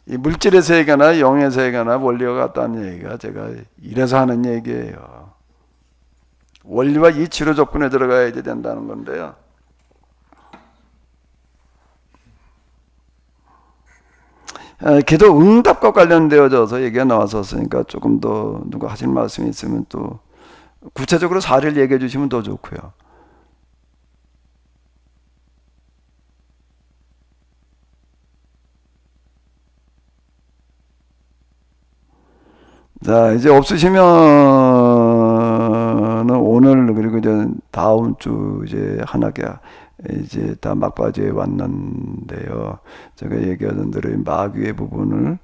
이 물질의 세계나 영의 세계나 원리와 같다는 얘기가 제가 이래서 하는 얘기예요. 원리와 이치로 접근해 들어가야 된다는 건데요. 기도 응답과 관련되어져서 얘기가 나왔었으니까 조금 더 누가 하실 말씀이 있으면 또 구체적으로 사례를 얘기해 주시면 더 좋고요. 자, 이제 없으시면 오늘 그리고 이제 다음 주 이제 한학기 이제 다 막바지에 왔는데요. 제가 얘기하던 대로 마귀의 부분을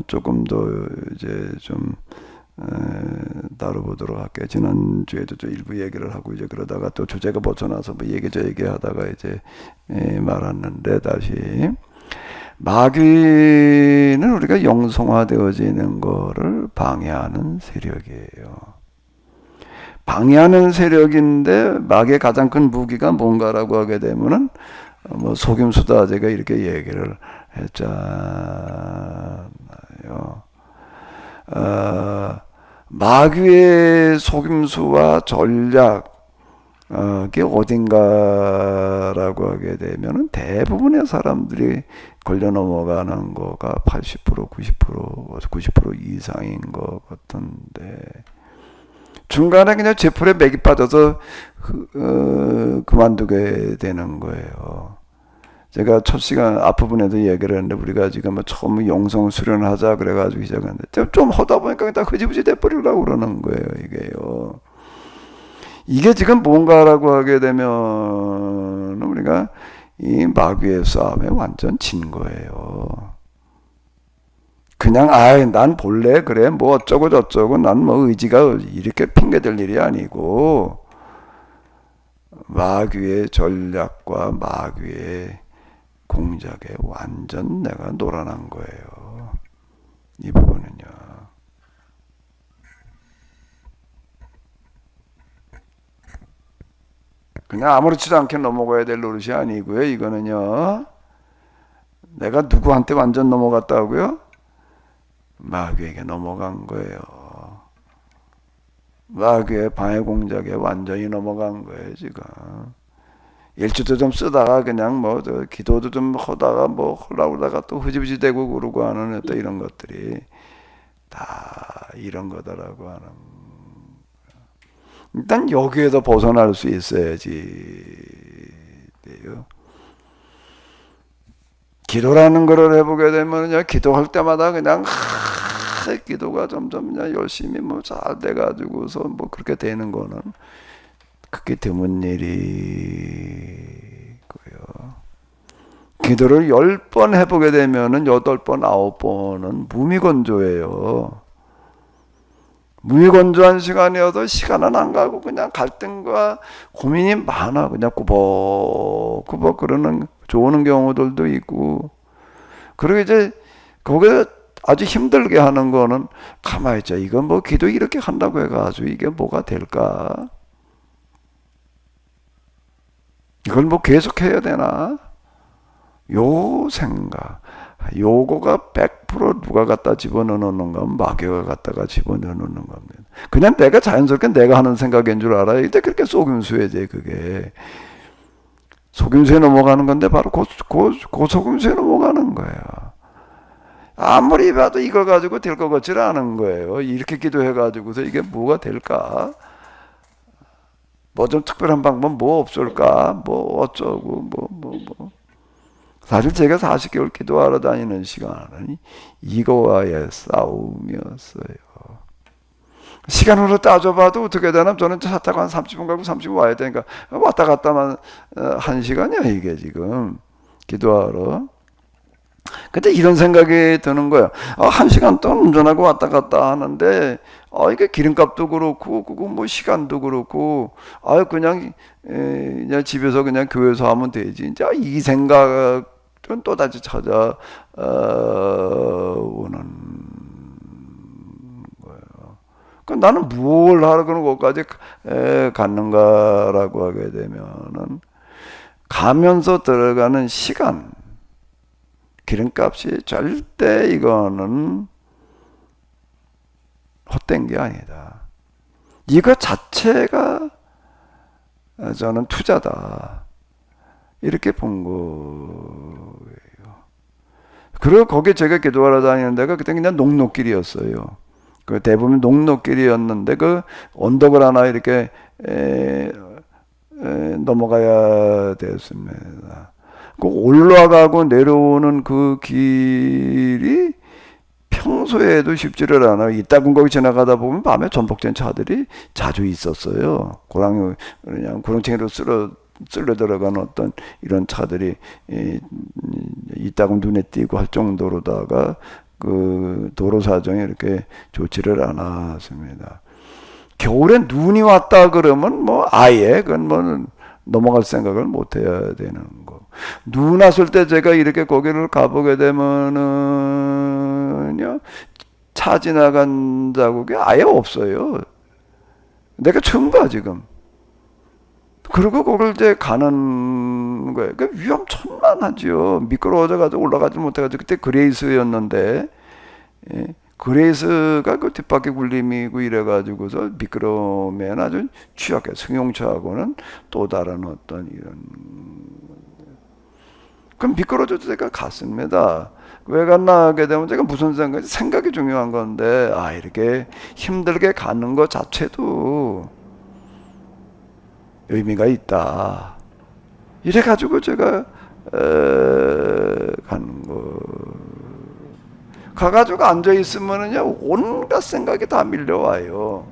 조금 더 이제 좀 다뤄보도록 할게요. 지난주에도 좀 일부 얘기를 하고 이제 그러다가 또 주제가 벗어나서 뭐 얘기 하다가 이제 말았는데 다시 마귀는 우리가 영성화되어지는 거를 방해하는 세력이에요. 방해하는 세력인데 마귀의 가장 큰 무기가 뭔가라고 하게 되면은 뭐 속임수다 제가 이렇게 얘기를 했잖아요. 마귀의 속임수와 전략 게 어딘가라고 하게 되면은 대부분의 사람들이 걸려 넘어가는 거가 80% 90% 이상인 것 같은데 중간에 그냥 제풀에 맥이 빠져서 그만두게 되는 거예요. 제가 첫 시간 앞부분에도 얘기를 했는데 우리가 지금 처음 영성 수련하자 그래가지고 시작했는데 좀 하다 보니까 다 흐지부지 돼버리려고 그러는 거예요. 이게요. 이게 지금 뭔가라고 하게 되면 우리가 이 마귀의 싸움에 완전 진 거예요. 그냥 난 볼래 그래 뭐 어쩌고 저쩌고 난 뭐 의지가 이렇게 핑계댈 일이 아니고 마귀의 전략과 마귀의 공작에 완전 내가 놀아난 거예요. 이 부분은요. 그냥 아무렇지도 않게 넘어가야 될 노릇이 아니고요. 이거는요. 내가 누구한테 완전 넘어갔다고요? 마귀에게 넘어간 거예요. 마귀의 방해 공작에 완전히 넘어간 거예요, 지금. 일주도 좀 쓰다가 그냥 뭐 기도도 좀 하다가 뭐 하려고 하다가 또 흐지부지 되고 그러고 하는 또 이런 것들이 다 이런 거다라고 하는. 일단 여기에서 벗어날 수 있어야지 돼요. 기도라는 거를 해보게 되면 기도할 때마다 그냥 기도가 점점 그냥 열심히 뭐 잘 돼가지고서 뭐 그렇게 되는 거는 그게 드문 일이고요. 기도를 10번 해보게 되면은 8번, 9번은 무미건조예요. 무미건조한 시간이어도 시간은 안 가고 그냥 갈등과 고민이 많아. 그냥 꾸벅꾸벅 그러는 좋은 경우들도 있고. 그리고 이제 거기에 아주 힘들게 하는 거는 가만히 있자. 이건 뭐 기도 이렇게 한다고 해가지고 이게 뭐가 될까? 이걸 뭐 계속 해야 되나? 요 생각. 요거가 100% 누가 갖다 집어넣는 건 마귀가 갖다가 집어넣는 겁니다. 그냥 내가 자연스럽게 내가 하는 생각인 줄 알아요. 근데 그렇게 속임수에 돼 그게. 속임수에 넘어가는 건데 바로 그 속임수에 넘어가는 거예요. 아무리 봐도 이거 가지고 될 것 같지 않은 거예요. 이렇게 기도해가지고서 이게 뭐가 될까? 뭐 좀 특별한 방법 뭐 없을까? 뭐 어쩌고 뭐. 사실 제가 40개월 기도하러 다니는 시간은 이거와의 싸움이었어요. 시간으로 따져봐도 어떻게 되나? 저는 차 타고 한 30분 가고 30분 와야 되니까 왔다 갔다만 1시간이야 이게 지금 기도하러. 근데 이런 생각이 드는 거예요. 1시간 동안 운전하고 왔다 갔다 하는데 이게 기름값도 그렇고 그거 뭐 시간도 그렇고 그냥 집에서 그냥 교회에서 하면 되지. 이제 이 생각은 또다시 찾아오는 거예요. 그럼 나는 뭘 하러 그런 것까지 갔는가라고 하게 되면은 가면서 들어가는 시간, 기름값이 절대 이거는 헛된 게 아니다. 이거 자체가 저는 투자다. 이렇게 본 거예요. 그리고 거기 제가 기도하러 다니는 데가 그때 그냥 녹록길이었어요. 그 대부분 녹록길이었는데 그 언덕을 하나 이렇게 넘어가야 됐습니다. 그 올라가고 내려오는 그 길이 평소에도 쉽지를 않아요. 이따금 거기 지나가다 보면 밤에 전복된 차들이 자주 있었어요. 그냥 구렁텅이로 쓸려 들어가는 어떤 이런 차들이 이따금 눈에 띄고 할 정도로다가 그 도로 사정이 이렇게 좋지를 않았습니다. 겨울에 눈이 왔다 그러면 뭐 아예 그건 뭐 넘어갈 생각을 못 해야 되는 거. 눈 왔을 때 제가 이렇게 거기를 가보게 되면은요, 차 지나간 자국이 아예 없어요. 내가 처음 봐, 지금. 그리고 거길 이제 가는 거예요. 그 위험천만하죠. 미끄러워져가지고 올라가지 못해가지고 그때 그레이스였는데, 예. 그레이스가 그 뒷바퀴 굴림이고 이래가지고서 미끄러우면 아주 취약해. 승용차하고는 또 다른 어떤 이런. 그럼 미끄러져도 제가 갔습니다. 왜 갔나 하게 되면 제가 무슨 생각이 중요한 건데, 이렇게 힘들게 가는 것 자체도 의미가 있다. 이래가지고 제가 가는 거. 가가지고 앉아있으면은요, 온갖 생각이 다 밀려와요.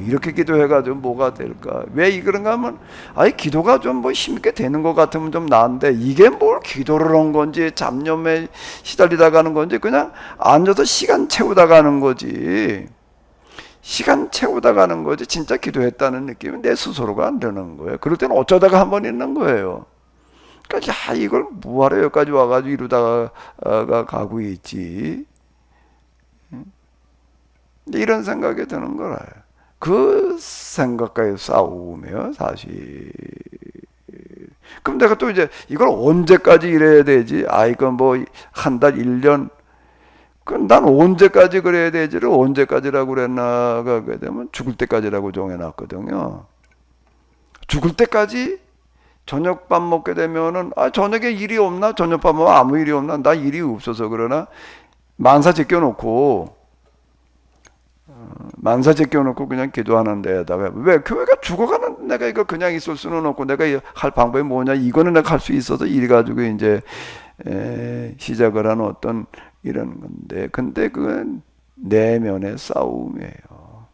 이렇게 기도해가지고 뭐가 될까? 왜 그런가 하면, 기도가 좀 뭐 힘있게 되는 것 같으면 좀 나은데, 이게 뭘 기도를 한 건지, 잡념에 시달리다 가는 건지, 그냥 앉아서 시간 채우다 가는 거지. 시간 채우다 가는 거지, 진짜 기도했다는 느낌이 내 스스로가 안 드는 거예요. 그럴 때는 어쩌다가 한 번 있는 거예요. 그러니까 이걸 뭐하러 여기까지 와가지고 이러다가 가고 있지. 이런 생각이 드는 거라. 그 생각과의 싸움이에요, 사실. 그럼 내가 또 이제 이걸 언제까지 이래야 되지? 이건 뭐 한 달, 1년. 그럼 난 언제까지 그래야 되지를 언제까지라고 그랬나 하게 되면 죽을 때까지라고 정해놨거든요. 죽을 때까지 저녁밥 먹게 되면은 저녁에 일이 없나? 저녁밥 먹으면 아무 일이 없나? 나 일이 없어서 그러나? 만사 제껴놓고 그냥 기도하는 데다가 왜 교회가 죽어가는 내가 이거 그냥 있을 수는 없고 내가 할 방법이 뭐냐? 이거는 내가 할 수 있어서 이래 가지고 이제 시작을 하는 어떤 이런 건데, 근데 그건 내면의 싸움이에요.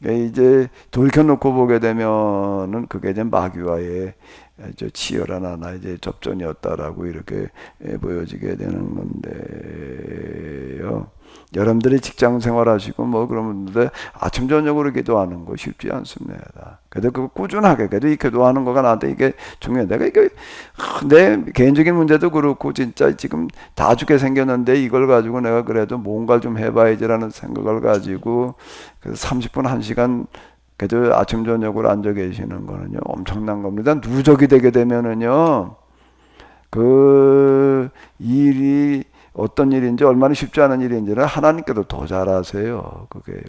이제 돌이켜놓고 보게 되면은 그게 이제 마귀와의 치열한 하나 이제 접전이었다라고 이렇게 보여지게 되는 건데요. 여러분들이 직장 생활하시고 뭐 그러는데 아침 저녁으로 기도하는 거 쉽지 않습니다. 그래도 그 꾸준하게 그래도 이 기도하는 거가 나한테 이게 중요해. 내가 이게 내 개인적인 문제도 그렇고 진짜 지금 다 죽게 생겼는데 이걸 가지고 내가 그래도 뭔가를 좀 해봐야지라는 생각을 가지고 그래서 30분 1시간 그래도 아침 저녁으로 앉아 계시는 거는요 엄청난 겁니다. 누적이 되게 되면은요 그 일이 어떤 일인지 얼마나 쉽지 않은 일인지를 하나님께도 더 잘 아세요. 그게요.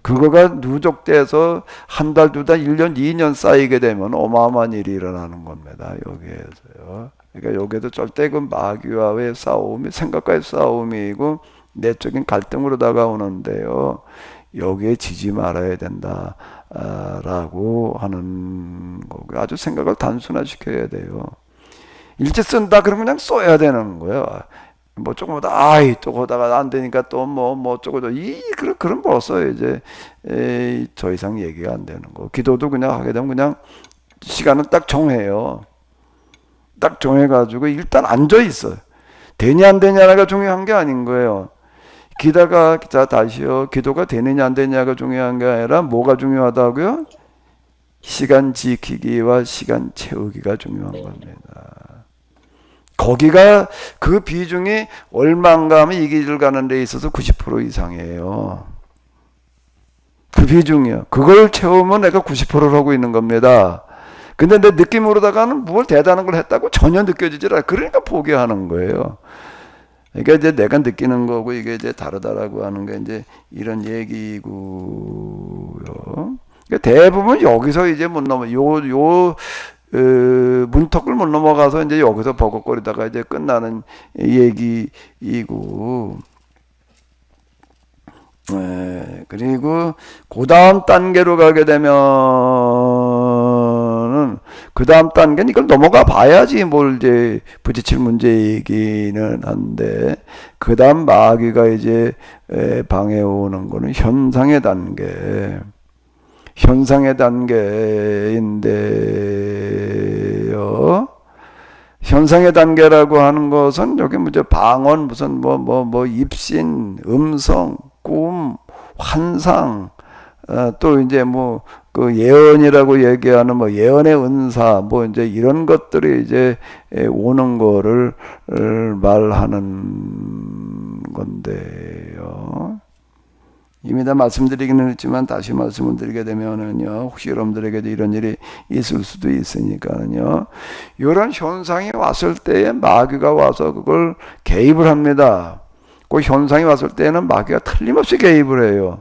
그거가 누적돼서 한 달, 두 달, 1년, 2년 쌓이게 되면 어마어마한 일이 일어나는 겁니다. 여기에서요. 그러니까 여기에도 절대 그 마귀와의 싸움이 생각과의 싸움이고 내적인 갈등으로 다가오는데요. 여기에 지지 말아야 된다. 라고 하는 거고 아주 생각을 단순화시켜야 돼요. 일제 쓴다 그러면 그냥 써야 되는 거예요. 뭐 조금 더 아이 또 거다가 안 되니까 또 뭐 어쩌고 이 그런 거 써요. 이제 더 이상 얘기가 안 되는 거. 기도도 그냥 하게 되면 그냥 시간은 딱 정해요. 딱 정해가지고 일단 앉아 있어요. 되냐 안 되냐가 중요한 게 아닌 거예요. 자 다시요. 기도가 되느냐 안 되냐가 중요한 게 아니라 뭐가 중요하다고요? 시간 지키기와 시간 채우기가 중요한 겁니다. 거기가 그 비중이 얼마인가 하면 이 길을 가는 데 있어서 90% 이상이에요. 그 비중이요. 그걸 채우면 내가 90%를 하고 있는 겁니다. 근데 내 느낌으로다가는 뭘 대단한 걸 했다고 전혀 느껴지질 않아요. 그러니까 포기하는 거예요. 그러니까 이제 내가 느끼는 거고 이게 이제 다르다라고 하는 게 이제 이런 얘기고요. 그러니까 대부분 여기서 이제 못 넘어 문턱을 못 넘어가서 이제 여기서 버벅거리다가 이제 끝나는 얘기이고, 그리고 그 다음 단계로 가게 되면은 그 다음 단계는 이걸 넘어가 봐야지 뭘 이제 부딪힐 문제이기는 한데 그 다음 마귀가 이제 방해 오는 거는 현상의 단계. 현상의 단계인데요. 현상의 단계라고 하는 것은 여기 이제 방언 무슨 뭐 입신, 음성, 꿈, 환상, 또 이제 뭐 그 예언이라고 얘기하는 뭐 예언의 은사 뭐 이제 이런 것들이 이제 오는 거를 말하는 건데요. 이미 다 말씀드리기는 했지만 다시 말씀을 드리게 되면은요, 혹시 여러분들에게도 이런 일이 있을 수도 있으니까는요, 이런 현상이 왔을 때에 마귀가 와서 그걸 개입을 합니다. 그 현상이 왔을 때는 마귀가 틀림없이 개입을 해요.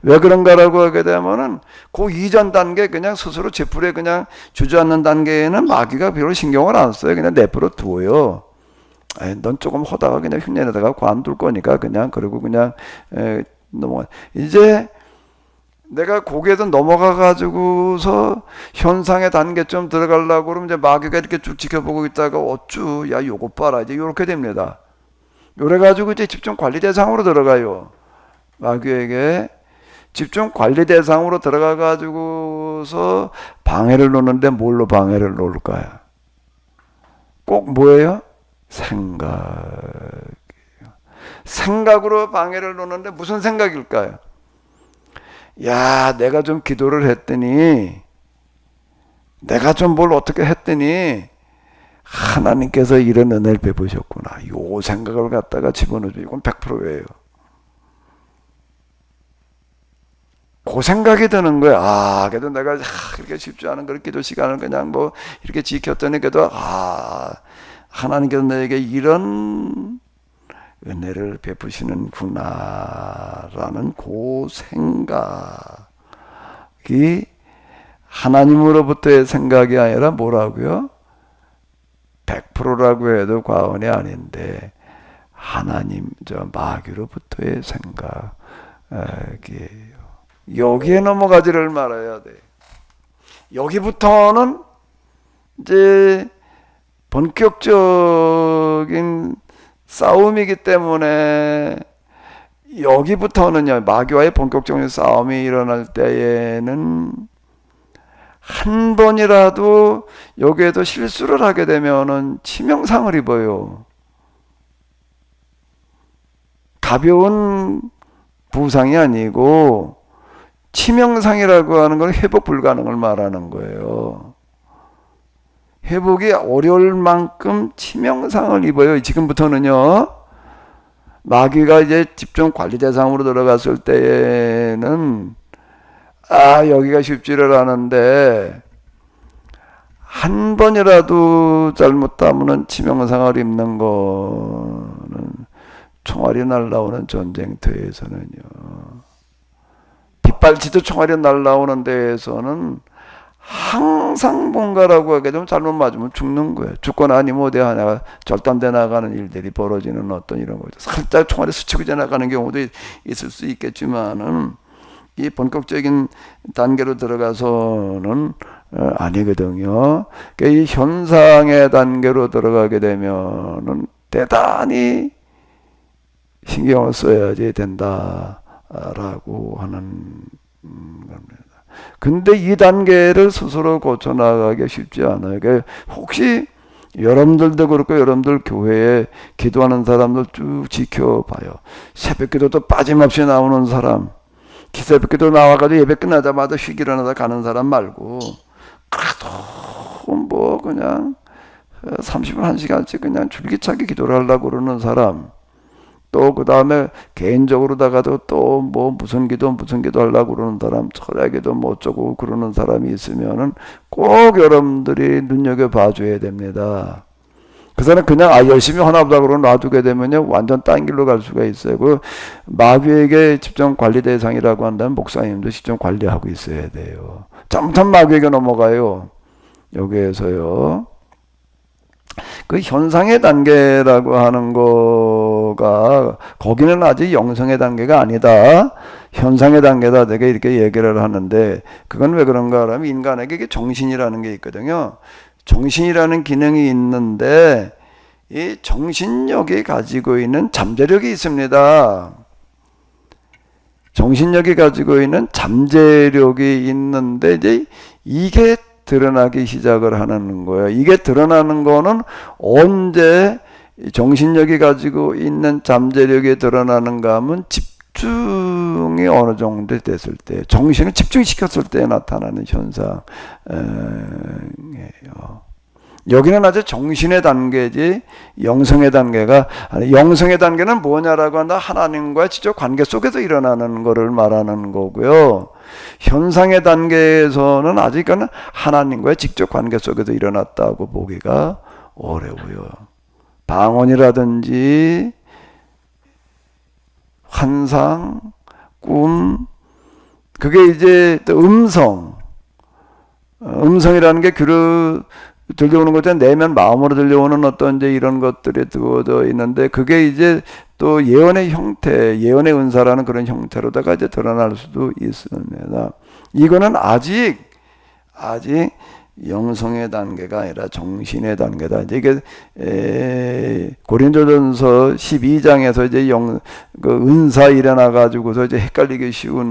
왜 그런가라고 하게 되면은 그 이전 단계 그냥 스스로 제풀에 그냥 주저앉는 단계에는 마귀가 별로 신경을 안 써요. 그냥 내버려 두어요. 넌 조금 하다가 그냥 흉내내다가 관둘 거니까 그냥 그리고 그냥 넘어가. 이제 내가 거기에서 넘어가 가지고서 현상의 단계점 들어가려고 그러면 이제 마귀가 이렇게 쭉 지켜보고 있다가 어쭈 야 요거 봐라 이제 요렇게 됩니다. 요래 가지고 이제 집중 관리 대상으로 들어가요. 마귀에게 집중 관리 대상으로 들어가 가지고서 방해를 놓는데 뭘로 방해를 놓을까요? 꼭 뭐예요? 생각으로 방해를 놓는데 무슨 생각일까요? 야, 내가 좀 기도를 했더니, 내가 좀 뭘 어떻게 했더니, 하나님께서 이런 은혜를 베푸셨구나. 요 생각을 갖다가 집어넣어줘. 이건 100%예요. 그 생각이 드는 거야. 아, 그래도 내가 이렇게 쉽지 않은 그런 기도 시간을 그냥 뭐 이렇게 지켰더니 그래도 하나님께서 내게 이런 은혜를 베푸시는구나라는 그 생각이 하나님으로부터의 생각이 아니라 뭐라고요? 100%라고 해도 과언이 아닌데 하나님 마귀로부터의 생각이에요. 여기에 넘어가지를 말아야 돼. 여기부터는 이제 본격적인 싸움이기 때문에 여기부터는요, 마귀와의 본격적인 싸움이 일어날 때에는 한 번이라도 여기에도 실수를 하게 되면은 치명상을 입어요. 가벼운 부상이 아니고 치명상이라고 하는 건 회복 불가능을 말하는 거예요. 회복이 어려울 만큼 치명상을 입어요. 지금부터는요. 마귀가 이제 집중 관리 대상으로 들어갔을 때에는 여기가 쉽지를 않은데 한 번이라도 잘못하면 치명상을 입는 거는 총알이 날라오는 전쟁터에서는요. 빗발치듯 총알이 날라오는 데에서는 항상 뭔가라고 하게 되면 잘못 맞으면 죽는 거예요. 죽거나 아니면 어디 하나가 절단돼 나가는 일들이 벌어지는 어떤 이런 거죠. 살짝 총알이 스치고 지나가는 경우도 있을 수 있겠지만은 이 본격적인 단계로 들어가서는 아니거든요. 그러니까 이 현상의 단계로 들어가게 되면은 대단히 신경을 써야지 된다라고 하는 겁니다. 근데 이 단계를 스스로 고쳐나가기 쉽지 않아요. 그러니까 혹시 여러분들도 그렇고 여러분들 교회에 기도하는 사람들 쭉 지켜봐요. 새벽기도도 빠짐없이 나오는 사람, 새벽기도 나와가지고 예배 끝나자마자 휙 일어나다 가는 사람 말고 그래도 뭐 그냥 30분 1시간씩 그냥 줄기차게 기도를 하려고 그러는 사람, 또 그 다음에 개인적으로다가도 또 뭐 무슨 기도 하려고 그러는 사람, 철야기도 뭐 어쩌고 그러는 사람이 있으면은 꼭 여러분들이 눈여겨봐 줘야 됩니다. 그 사람 그냥 열심히 하나보다 그러고 놔두게 되면요 완전 딴 길로 갈 수가 있어요. 그 마귀에게 집중 관리 대상이라고 한다면 목사님도 집중 관리하고 있어야 돼요. 잘못하면 마귀에게 넘어가요. 여기에서요. 그 현상의 단계라고 하는 거가 거기는 아직 영성의 단계가 아니다. 현상의 단계다. 내가 이렇게 얘기를 하는데 그건 왜 그런가 하면 인간에게 이게 정신이라는 게 있거든요. 정신이라는 기능이 있는데 이 정신력이 가지고 있는 잠재력이 있습니다. 정신력이 가지고 있는 잠재력이 있는데 이제 이게 드러나기 시작을 하는 거예요. 이게 드러나는 거는 언제 정신력이 가지고 있는 잠재력이 드러나는가 하면 집중이 어느 정도 됐을 때, 정신을 집중시켰을 때 나타나는 현상이에요. 여기는 아주 정신의 단계지 영성의 단계가, 영성의 단계는 뭐냐라고 한다, 하나님과의 직접 관계 속에서 일어나는 거를 말하는 거고요. 현상의 단계에서는 아직은 하나님과의 직접 관계 속에서 일어났다고 보기가 어려워요. 방언이라든지 환상, 꿈, 그게 이제 또 음성이라는 게 귀로 들려오는 것처럼 내면 마음으로 들려오는 어떤 이제 이런 것들이 두어져 있는데 그게 이제 또 예언의 형태, 예언의 은사라는 그런 형태로다가 이제 드러날 수도 있습니다. 이거는 아직 영성의 단계가 아니라 정신의 단계다. 이제 이게 고린도전서 12장에서 이제 그 은사 일어나 가지고서 이제 헷갈리기 쉬운데요.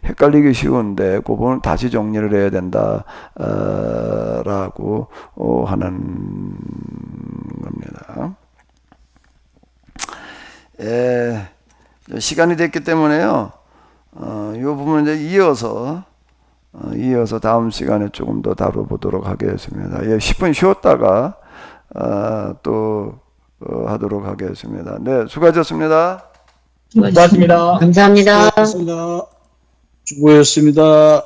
헷갈리기 쉬운데 그 부분을 다시 정리를 해야 된다 라고 하는 겁니다. 시간이 됐기 때문에요. 이 부분을 이제 이어서 다음 시간에 조금 더 다뤄보도록 하겠습니다. 10분 쉬었다가 또 하도록 하겠습니다. 네, 수고하셨습니다. 고맙습니다. 감사합니다. 수고하셨습니다. 수고하셨습니다.